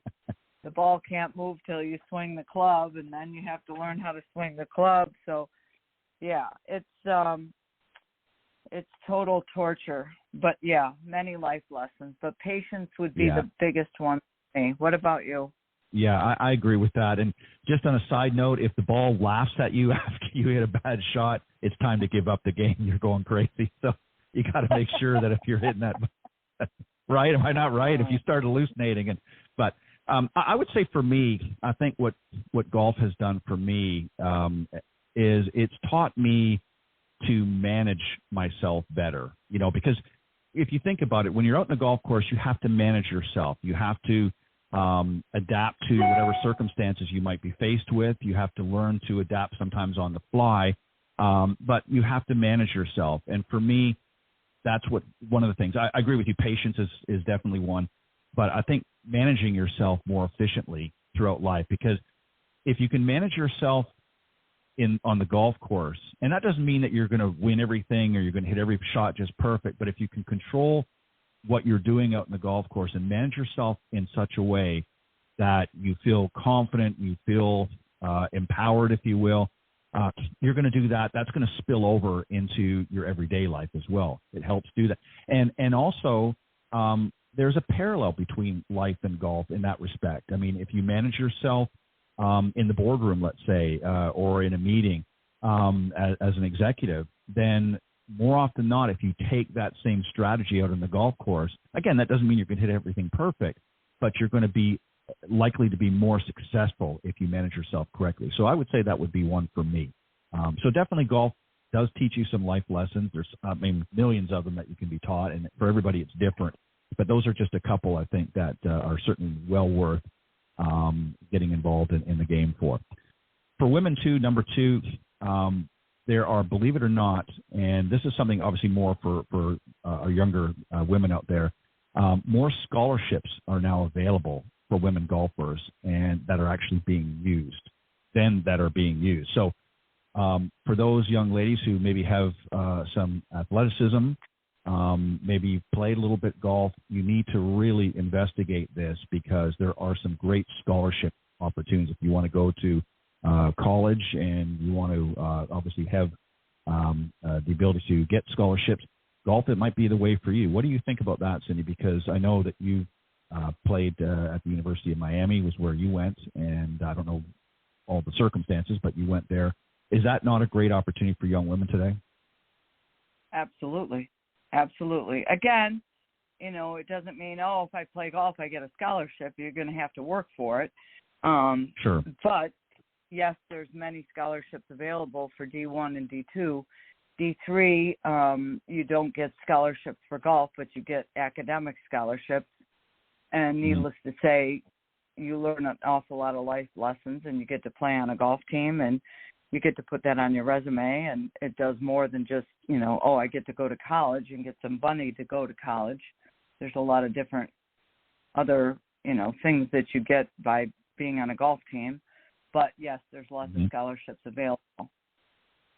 [SPEAKER 4] the ball can't move till you swing the club. And then you have to learn how to swing the club. So, yeah, it's total torture. But, yeah, many life lessons. But patience would be the biggest one for me. What about you?
[SPEAKER 3] Yeah, I agree with that. And just on a side note, if the ball laughs at you after you hit a bad shot, it's time to give up the game. You're going crazy. So you got to make sure that if you're hitting that, right? Am I not right? If you start hallucinating. But I would say for me, I think what golf has done for me is it's taught me to manage myself better, because if you think about it, when you're out in the golf course, you have to manage yourself. You have to adapt to whatever circumstances you might be faced with. You have to learn to adapt sometimes on the fly, but you have to manage yourself. And for me, that's one of the things. I agree with you. Patience is definitely one, but I think managing yourself more efficiently throughout life, because if you can manage yourself on the golf course, and that doesn't mean that you're going to win everything or you're going to hit every shot just perfect, but if you can control what you're doing out in the golf course and manage yourself in such a way that you feel confident, you feel empowered, if you will, you're going to do that. That's going to spill over into your everyday life as well. It helps do that. And also, there's a parallel between life and golf in that respect. I mean, if you manage yourself in the boardroom, let's say, or in a meeting as an executive, then more often than not, if you take that same strategy out on the golf course, again, that doesn't mean you're going to hit everything perfect, but you're going to be likely to be more successful if you manage yourself correctly. So I would say that would be one for me. So definitely golf does teach you some life lessons. There's millions of them that you can be taught, and for everybody it's different. But those are just a couple, I think, that are certainly well worth getting involved in the game for. For women, too, number 2, there are, believe it or not, and this is something obviously more for our younger women out there, more scholarships are now available for women golfers and that are actually being used than that are being used. So for those young ladies who maybe have some athleticism, maybe played a little bit golf, you need to really investigate this, because there are some great scholarship opportunities. If you want to go to college and you want to obviously have the ability to get scholarships, golf, it might be the way for you. What do you think about that, Cindy? Because I know that you played at the University of Miami, was where you went, and I don't know all the circumstances, but you went there. Is that not a great opportunity for young women today?
[SPEAKER 4] Absolutely. Absolutely. Again, it doesn't mean, if I play golf, I get a scholarship. You're going to have to work for it.
[SPEAKER 3] Sure.
[SPEAKER 4] But yes, there's many scholarships available for D1 and D2. D3, you don't get scholarships for golf, but you get academic scholarships. And needless to say, you learn an awful lot of life lessons, and you get to play on a golf team, and you get to put that on your resume. And it does more than just, I get to go to college and get some money to go to college. There's a lot of different other things that you get by being on a golf team. But yes, there's lots of scholarships available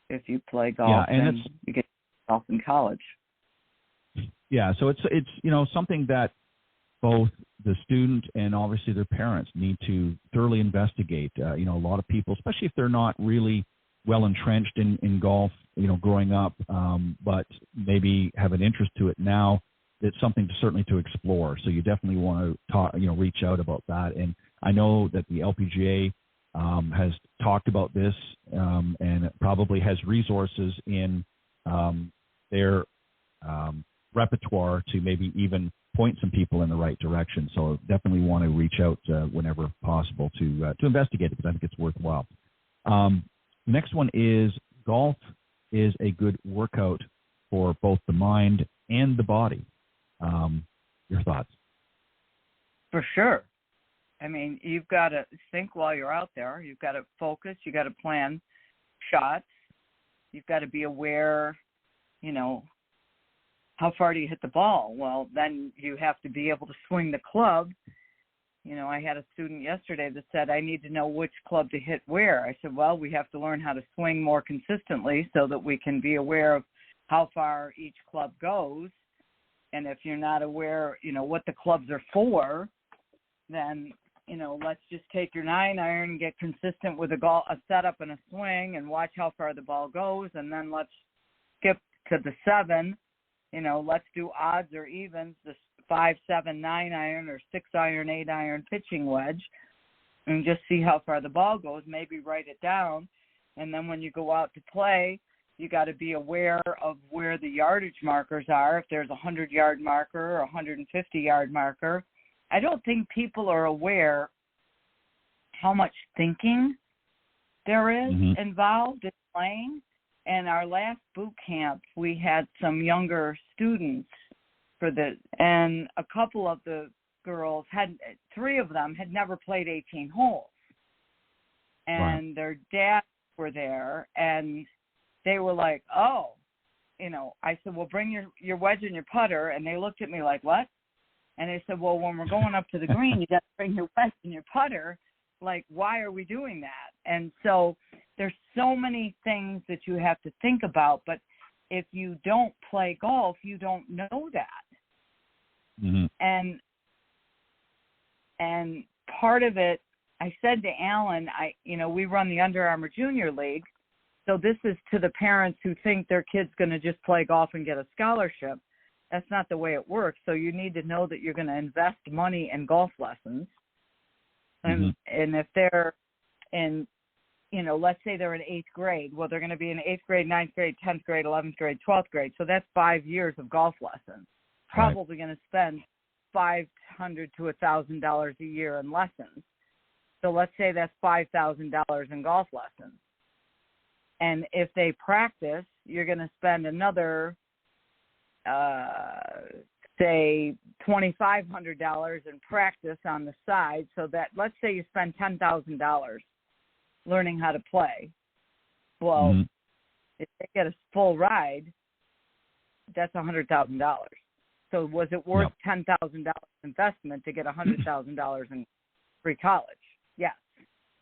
[SPEAKER 4] if you play golf, and you get golf in college.
[SPEAKER 3] Yeah, so it's something that both the student and obviously their parents need to thoroughly investigate. A lot of people, especially if they're not really well entrenched in golf, growing up, but maybe have an interest to it now, it's something certainly to explore. So you definitely want to reach out about that. And I know that the LPGA has talked about this and probably has resources in their repertoire to maybe even point some people in the right direction. So definitely want to reach out whenever possible to investigate it, because I think it's worthwhile. Next one is golf is a good workout for both the mind and the body. Your thoughts?
[SPEAKER 4] For sure. I mean, you've got to think while you're out there. You've got to focus. You've got to plan shots. You've got to be aware, how far do you hit the ball? Well, then you have to be able to swing the club. I had a student yesterday that said, I need to know which club to hit where. I said, well, we have to learn how to swing more consistently so that we can be aware of how far each club goes. And if you're not aware, what the clubs are for, then, let's just take your 9-iron and get consistent with a setup and a swing and watch how far the ball goes. And then let's skip to the 7. Let's do odds or evens, the 5, 7, 9-iron or 6-iron, 8-iron pitching wedge, and just see how far the ball goes. Maybe write it down. And then when you go out to play, you got to be aware of where the yardage markers are. If there's a 100-yard marker or a 150-yard marker, I don't think people are aware how much thinking there is involved in playing. And our last boot camp, we had some younger students and a couple of the girls 3 of them had never played 18 holes. And their dads were there, and they were like, oh, I said, well, bring your wedge and your putter. And they looked at me like, what? And they said, well, when we're going up to the green, you got to bring your wedge and your putter. Like, why are we doing that? And so there's so many things that you have to think about. But if you don't play golf, you don't know that. And part of it, I said to Alan, we run the Under Armour Junior League. So this is to the parents who think their kid's going to just play golf and get a scholarship. That's not the way it works. So you need to know that you're going to invest money in golf lessons. And if they're in, let's say they're in 8th grade. Well, they're going to be in 8th grade, 9th grade, 10th grade, 11th grade, 12th grade. So that's 5 years of golf lessons. Probably going to spend $500 to $1,000 a year in lessons. So let's say that's $5,000 in golf lessons. And if they practice, you're going to spend another, say, $2,500 in practice on the side. So that, let's say you spend $10,000 learning how to play. Well, if they get a full ride, that's $100,000. So was it worth $10,000 investment to get $100,000 in free college? Yes.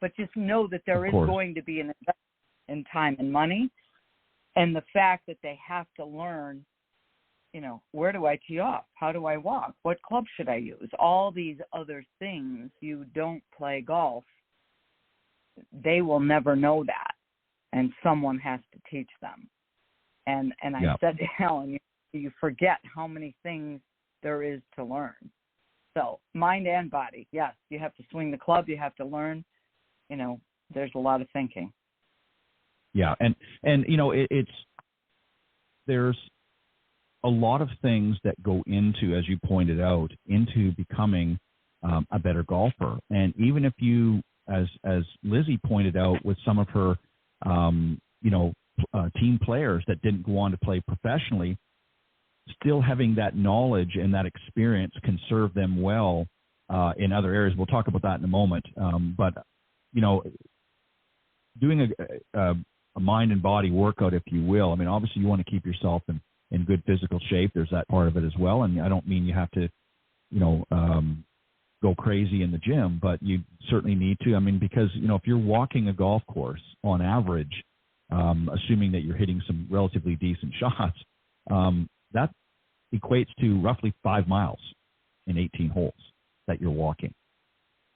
[SPEAKER 4] But just know that there is going to be an investment in time and money, and the fact that they have to learn, where do I tee off? How do I walk? What club should I use? All these other things. You don't play golf, they will never know that, and someone has to teach them. And I said to Helen, you forget how many things there is to learn. So mind and body, yes, you have to swing the club, you have to learn. There's a lot of thinking.
[SPEAKER 3] Yeah, and there's a lot of things that go into, as you pointed out, into becoming a better golfer. And even if you, as Lizzie pointed out, with some of her, team players that didn't go on to play professionally, still having that knowledge and that experience can serve them well in other areas. We'll talk about that in a moment. But doing a mind and body workout, if you will. I mean, obviously you want to keep yourself in good physical shape. There's that part of it as well. And I don't mean you have to, go crazy in the gym, but you certainly need to. I mean, because, if you're walking a golf course on average, assuming that you're hitting some relatively decent shots, that equates to roughly 5 miles in 18 holes that you're walking.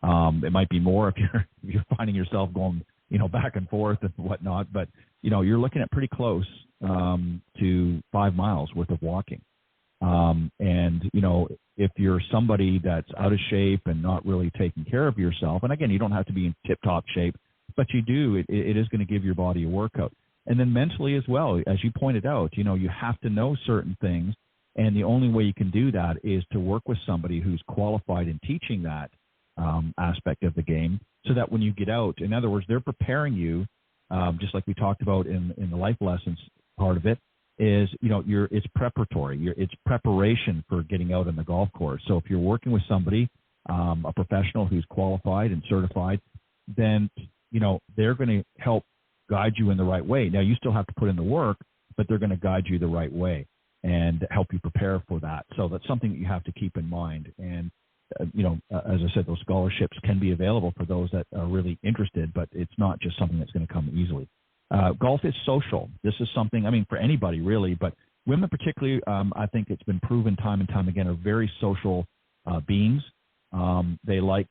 [SPEAKER 3] It might be more if you're finding yourself going, back and forth and whatnot, but, you're looking at pretty close to 5 miles worth of walking. And, if you're somebody that's out of shape and not really taking care of yourself, and again, you don't have to be in tip-top shape, but you do, it is going to give your body a workout. And then mentally as well, as you pointed out, you have to know certain things, and the only way you can do that is to work with somebody who's qualified in teaching that aspect of the game, so that when you get out, in other words, they're preparing you, just like we talked about in the life lessons part of it, is, it's preparatory. It's preparation for getting out on the golf course. So if you're working with somebody, a professional who's qualified and certified, then, they're going to help guide you in the right way. Now, you still have to put in the work, but they're going to guide you the right way and help you prepare for that. So that's something that you have to keep in mind. And, as I said, those scholarships can be available for those that are really interested, but it's not just something that's going to come easily. Golf is social. This is something, for anybody really, but women particularly, I think it's been proven time and time again, are very social beings. They like,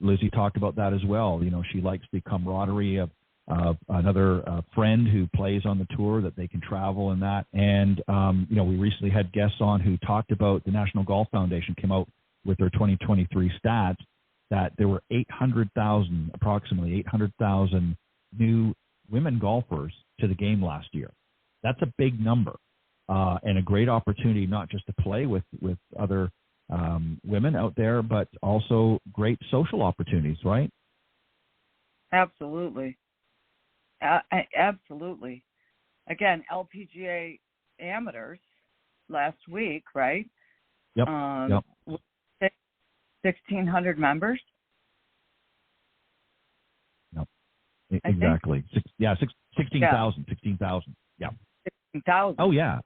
[SPEAKER 3] Lizzie talked about that as well. She likes the camaraderie of another friend who plays on the tour, that they can travel and that. And, we recently had guests on who talked about the National Golf Foundation came out with their 2023 stats that there were approximately 800,000 new women golfers to the game last year. That's a big number, and a great opportunity not just to play with other women out there, but also great social opportunities, right?
[SPEAKER 4] Absolutely. Absolutely. Again, LPGA amateurs last week, right?
[SPEAKER 3] Yep.
[SPEAKER 4] 1,600 members.
[SPEAKER 3] Yep. Exactly. 16,000. 16,000. Yeah.
[SPEAKER 4] 16,000.
[SPEAKER 3] Oh yeah.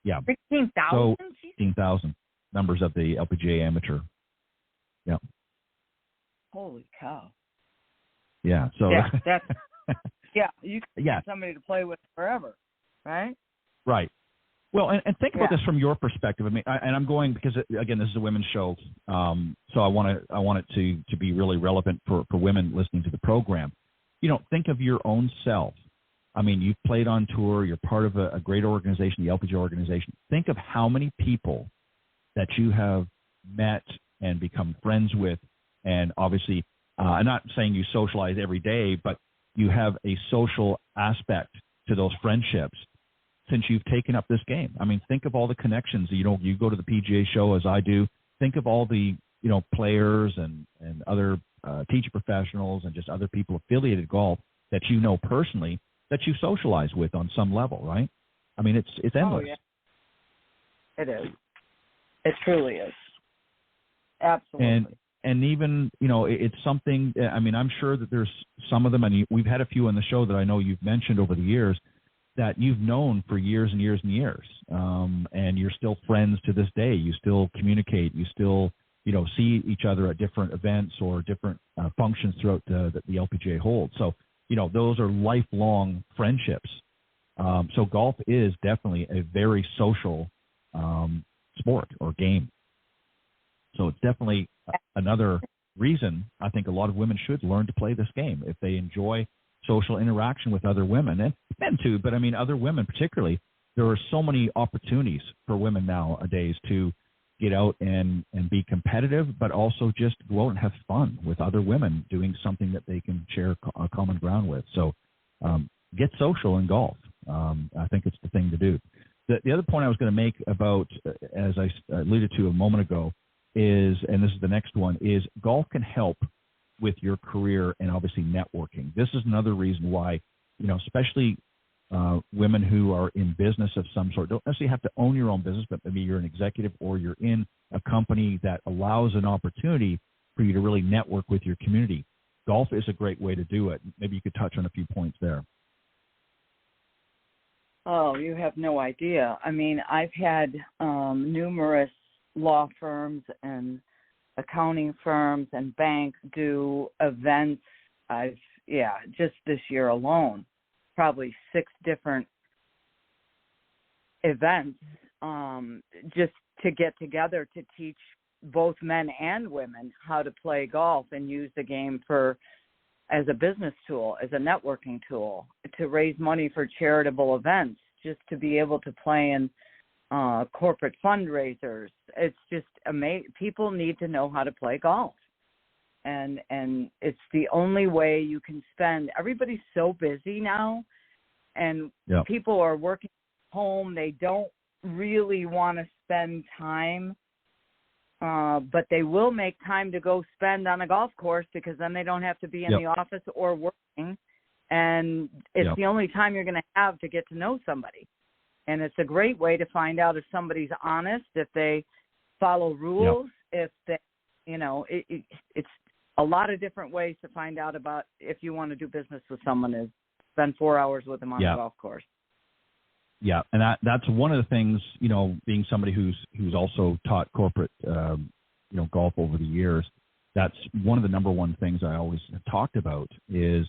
[SPEAKER 3] Yeah.
[SPEAKER 4] 16,000.
[SPEAKER 3] So 16,000 members of the LPGA amateur. Yeah.
[SPEAKER 4] Holy cow.
[SPEAKER 3] Yeah. So
[SPEAKER 4] that's you can get somebody to play with forever, right?
[SPEAKER 3] Right. Well, and think about this from your perspective. I'm going because again, this is a women's show, so I want it to be really relevant for women listening to the program. Think of your own self. You've played on tour. You're part of a great organization, the LPGA organization. Think of how many people that you have met and become friends with, and obviously, I'm not saying you socialize every day, but you have a social aspect to those friendships since you've taken up this game. Think of all the connections. You go to the PGA show as I do. Think of all the, players and other teaching professionals and just other people affiliated golf that you know personally that you socialize with on some level, right? It's endless.
[SPEAKER 4] Oh, yeah. It is. It truly is. Absolutely.
[SPEAKER 3] And even, it's something, I'm sure that there's some of them, and we've had a few on the show that I know you've mentioned over the years, that you've known for years and years and years, and you're still friends to this day. You still communicate. You still, see each other at different events or different functions throughout the LPGA holds. So, those are lifelong friendships. So golf is definitely a very social sport or game. So it's definitely another reason I think a lot of women should learn to play this game if they enjoy social interaction with other women, and men too, but other women particularly. There are so many opportunities for women nowadays to get out and be competitive, but also just go out and have fun with other women doing something that they can share a common ground with. So get social in golf. I think it's the thing to do. The other point I was going to make about, as I alluded to a moment ago, is, and this is the next one, is golf can help with your career and obviously networking. This is another reason why, especially women who are in business of some sort, don't necessarily have to own your own business, but maybe you're an executive or you're in a company that allows an opportunity for you to really network with your community. Golf is a great way to do it. Maybe you could touch on a few points there.
[SPEAKER 4] Oh, you have no idea. I've had numerous law firms and accounting firms and banks do events. Just this year alone, probably 6 different events just to get together to teach both men and women how to play golf and use the game as a business tool, as a networking tool, to raise money for charitable events, just to be able to play in corporate fundraisers. It's just amazing. People need to know how to play golf. And it's the only way you can spend. Everybody's so busy now, and people are working at home. They don't really want to spend time, but they will make time to go spend on a golf course, because then they don't have to be in the office or working, and it's the only time you're going to have to get to know somebody. And it's a great way to find out if somebody's honest, if they follow rules, if they, it's a lot of different ways to find out about if you want to do business with someone, is spend 4 hours with them on a golf course.
[SPEAKER 3] Yeah, and that's one of the things, being somebody who's also taught corporate, golf over the years, that's one of the number one things I always have talked about is,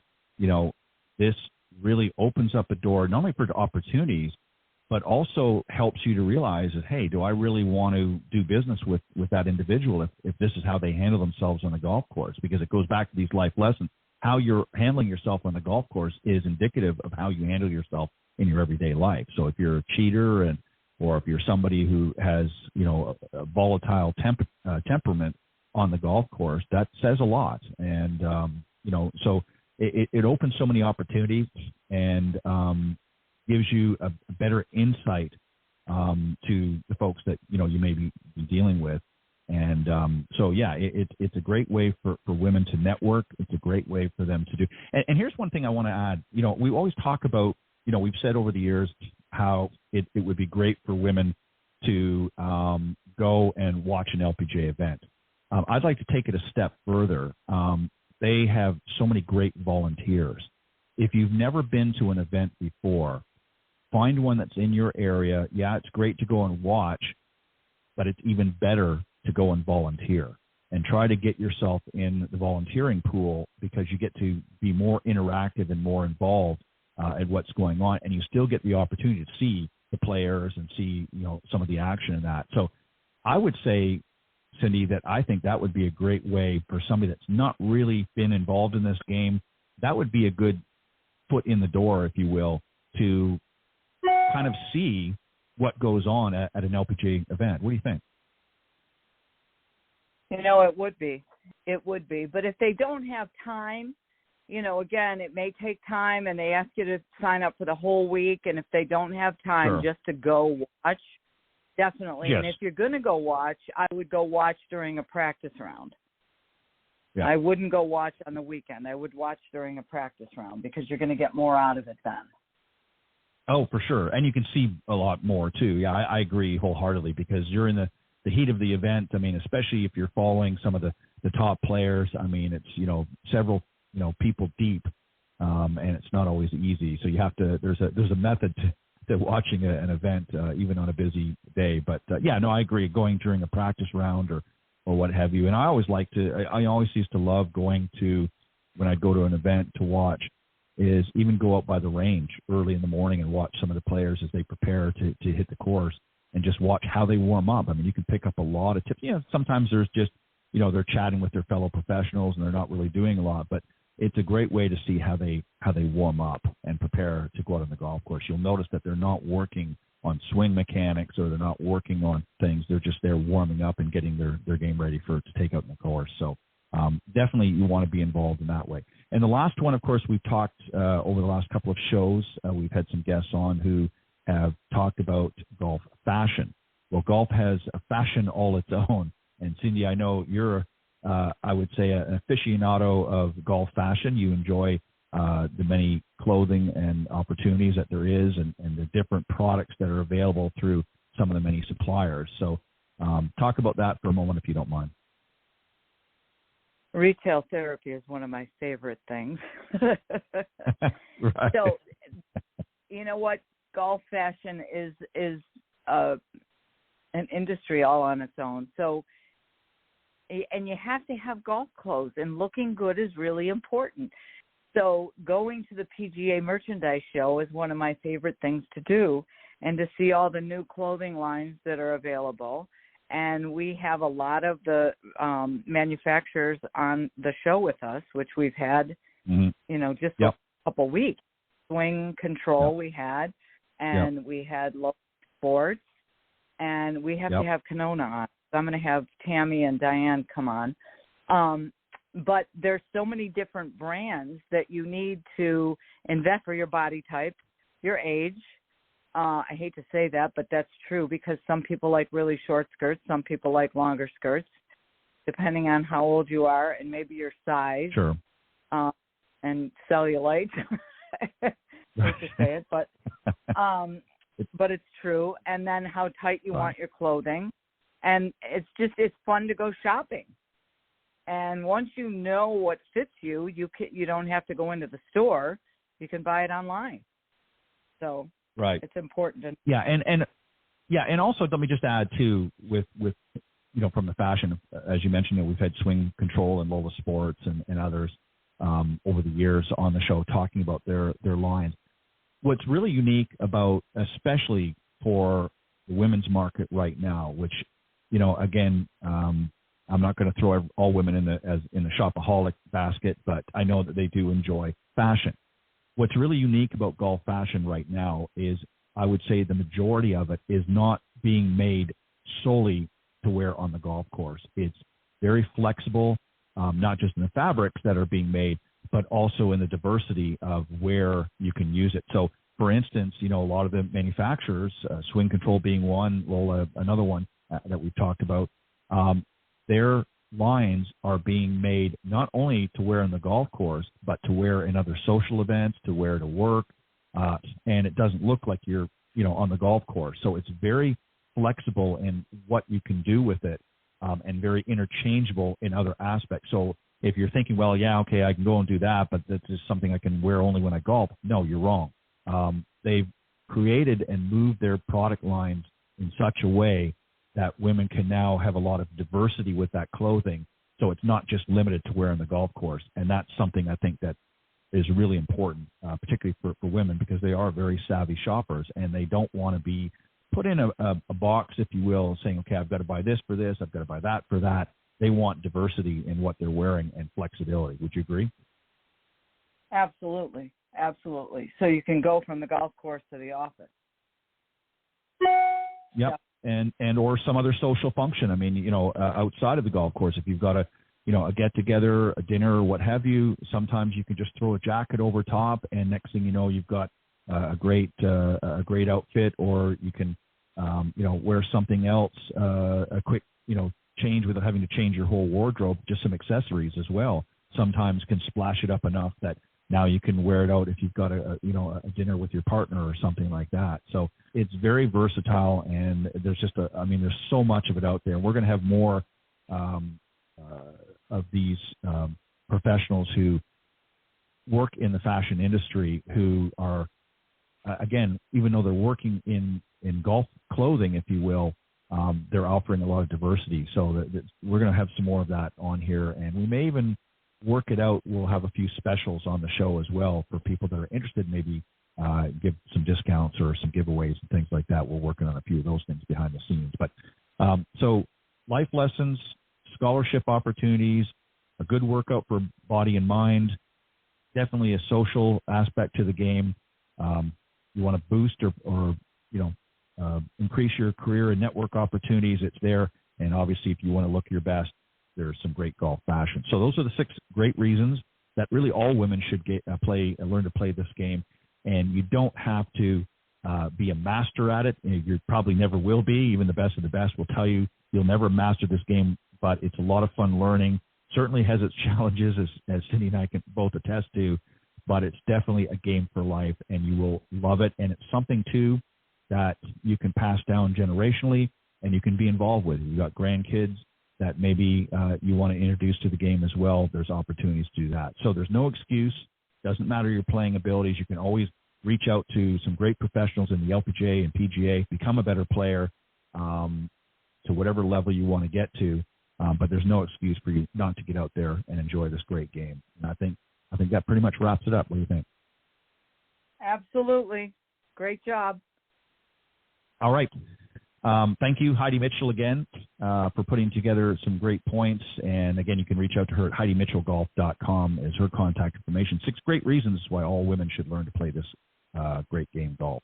[SPEAKER 3] this really opens up a door not only for opportunities, but also helps you to realize that, hey, do I really want to do business with that individual if this is how they handle themselves on the golf course? Because it goes back to these life lessons. How you're handling yourself on the golf course is indicative of how you handle yourself in your everyday life. So if you're a cheater or if you're somebody who has, a volatile temperament on the golf course, that says a lot. And, so it opens so many opportunities and gives you a better insight to the folks that, you may be dealing with. And it's a great way for women to network. It's a great way for them to do. And here's one thing I want to add. We always talk about, we've said over the years how it would be great for women to go and watch an LPGA event. I'd like to take it a step further. They have so many great volunteers. If you've never been to an event before, find one that's in your area. Yeah, it's great to go and watch, but it's even better to go and volunteer and try to get yourself in the volunteering pool, because you get to be more interactive and more involved at what's going on, and you still get the opportunity to see the players and see, some of the action in that. So I would say, Cindy, that I think that would be a great way for somebody that's not really been involved in this game. That would be a good foot in the door, if you will, to kind of see what goes on at an LPGA event. What do you think?
[SPEAKER 4] It would be. It would be. But if they don't have time, again, it may take time, and they ask you to sign up for the whole week. And if they don't have time just to go watch, definitely. Yes. And if you're going to go watch, I would go watch during a practice round. Yeah. I wouldn't go watch on the weekend. I would watch during a practice round, because you're going to get more out of it then.
[SPEAKER 3] Oh, for sure. And you can see a lot more, too. Yeah, I agree wholeheartedly, because you're in the heat of the event. I mean, especially if you're following some of the top players. I mean, it's, several, people deep, and it's not always easy. So you have to, there's a method to watching an event, even on a busy day. But, I agree, going during a practice round or what have you. And I always used to love going to, when I'd go to an event to watch, is even go out by the range early in the morning and watch some of the players as they prepare to hit the course, and just watch how they warm up. I mean, you can pick up a lot of tips. Sometimes there's just, they're chatting with their fellow professionals and they're not really doing a lot, but it's a great way to see how they warm up and prepare to go out on the golf course. You'll notice that they're not working on swing mechanics, or they're not working on things. They're just there warming up and getting their game ready to take out in the course. So definitely you want to be involved in that way. And the last one, of course, we've talked over the last couple of shows. We've had some guests on who have talked about golf fashion. Well, golf has a fashion all its own. And Cindy, I know you're, I would say, an aficionado of golf fashion. You enjoy the many clothing and opportunities that there is, and the different products that are available through some of the many suppliers. So talk about that for a moment, if you don't mind.
[SPEAKER 4] Retail therapy is one of my favorite things.
[SPEAKER 3] Right.
[SPEAKER 4] So, you know what? Golf fashion is an industry all on its own. So and you have to have golf clothes, and looking good is really important. So going to the PGA merchandise show is one of my favorite things to do, and to see all the new clothing lines that are available. And we have a lot of the manufacturers on the show with us, which we've had, just a couple weeks. Swing Control we had, and we had Local Sports, and we have to have Canona on. So I'm going to have Tammy and Diane come on. But there's so many different brands that you need to invest for your body type, your age. I hate to say that, but that's true, because some people like really short skirts, some people like longer skirts, depending on how old you are and maybe your size.
[SPEAKER 3] Sure.
[SPEAKER 4] And cellulite. I hate to say it, but it's true. And then how tight you want your clothing. And it's fun to go shopping. And once you know what fits you, you don't have to go into the store. You can buy it online. So it's important.
[SPEAKER 3] And also let me just add too, with from the fashion, as you mentioned, we've had Swing Control and Lola Sports and others over the years on the show talking about their lines. What's really unique about, especially for the women's market right now, which again, I'm not going to throw all women in the shopaholic basket, but I know that they do enjoy fashion. What's really unique about golf fashion right now is, I would say, the majority of it is not being made solely to wear on the golf course. It's very flexible, not just in the fabrics that are being made, but also in the diversity of where you can use it. So, for instance, a lot of the manufacturers, Swing Control being one, Lola another one that we've talked about, their lines are being made not only to wear on the golf course, but to wear in other social events, to wear to work, and it doesn't look like you're, on the golf course. So it's very flexible in what you can do with it, and very interchangeable in other aspects. So if you're thinking, well, yeah, okay, I can go and do that, but that's just something I can wear only when I golf. No, you're wrong. They've created and moved their product lines in such a way that women can now have a lot of diversity with that clothing. So it's not just limited to wearing the golf course. And that's something I think that is really important, particularly for women, because they are very savvy shoppers, and they don't want to be put in a box, if you will, saying, okay, I've got to buy this for this, I've got to buy that for that. They want diversity in what they're wearing and flexibility. Would you agree?
[SPEAKER 4] Absolutely. Absolutely. So you can go from the golf course to the office.
[SPEAKER 3] Yep. And or some other social function. I mean, outside of the golf course, if you've got a get together, a dinner, what have you, sometimes you can just throw a jacket over top, and next thing you know, you've got a great outfit, or you can wear something else, a quick change without having to change your whole wardrobe. Just some accessories as well sometimes can splash it up enough that now you can wear it out if you've got a dinner with your partner or something like that. So it's very versatile, and there's there's so much of it out there. And we're going to have more of these professionals who work in the fashion industry, who are, again, even though they're working in golf clothing, if you will, they're offering a lot of diversity. So we're going to have some more of that on here, and we may even work it out. We'll have a few specials on the show as well for people that are interested, maybe give some discounts or some giveaways and things like that. We're working on a few of those things behind the scenes. But so life lessons, scholarship opportunities, a good workout for body and mind, definitely a social aspect to the game. You want to boost or increase your career and network opportunities, it's there. And obviously, if you want to look your best, there's some great golf fashion. So those are the 6 great reasons that really all women should learn to play this game. And you don't have to be a master at it. You probably never will be. Even the best of the best will tell you you'll never master this game, but it's a lot of fun learning. Certainly has its challenges, as Cindy and I can both attest to, but it's definitely a game for life, and you will love it. And it's something, too, that you can pass down generationally and you can be involved with. You've got grandkids that maybe you want to introduce to the game as well. There's opportunities to do that. So there's no excuse. Doesn't matter your playing abilities. You can always reach out to some great professionals in the LPGA and PGA, become a better player to whatever level you want to get to. but there's no excuse for you not to get out there and enjoy this great game. And I think that pretty much wraps it up. What do you think?
[SPEAKER 4] Absolutely. Great job.
[SPEAKER 3] All right. Thank you, Heidi Mitchell, again, for putting together some great points. And, again, you can reach out to her at HeidiMitchellGolf.com as her contact information. 6 great reasons why all women should learn to play this great game, golf.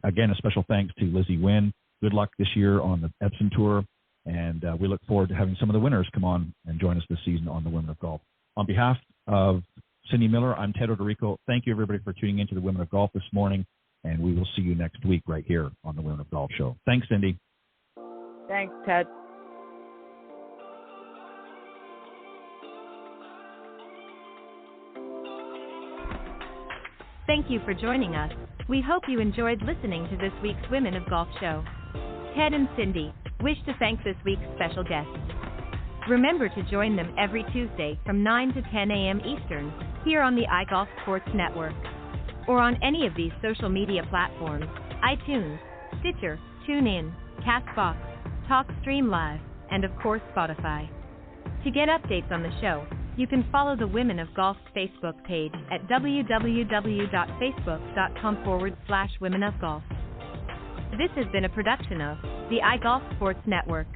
[SPEAKER 3] Again, a special thanks to Lizzie Wynn. Good luck this year on the Epson Tour. And we look forward to having some of the winners come on and join us this season on the Women of Golf. On behalf of Cindy Miller, I'm Ted Odorico. Thank you, everybody, for tuning into the Women of Golf this morning. And we will see you next week right here on the Women of Golf Show. Thanks, Cindy.
[SPEAKER 4] Thanks, Ted.
[SPEAKER 2] Thank you for joining us. We hope you enjoyed listening to this week's Women of Golf Show. Ted and Cindy wish to thank this week's special guests. Remember to join them every Tuesday from 9 to 10 a.m. Eastern here on the iGolf Sports Network, or on any of these social media platforms: iTunes, Stitcher, TuneIn, CastBox, TalkStream Live, and of course Spotify. To get updates on the show, you can follow the Women of Golf's Facebook page at www.facebook.com/Women of Golf. This has been a production of the iGolf Sports Network.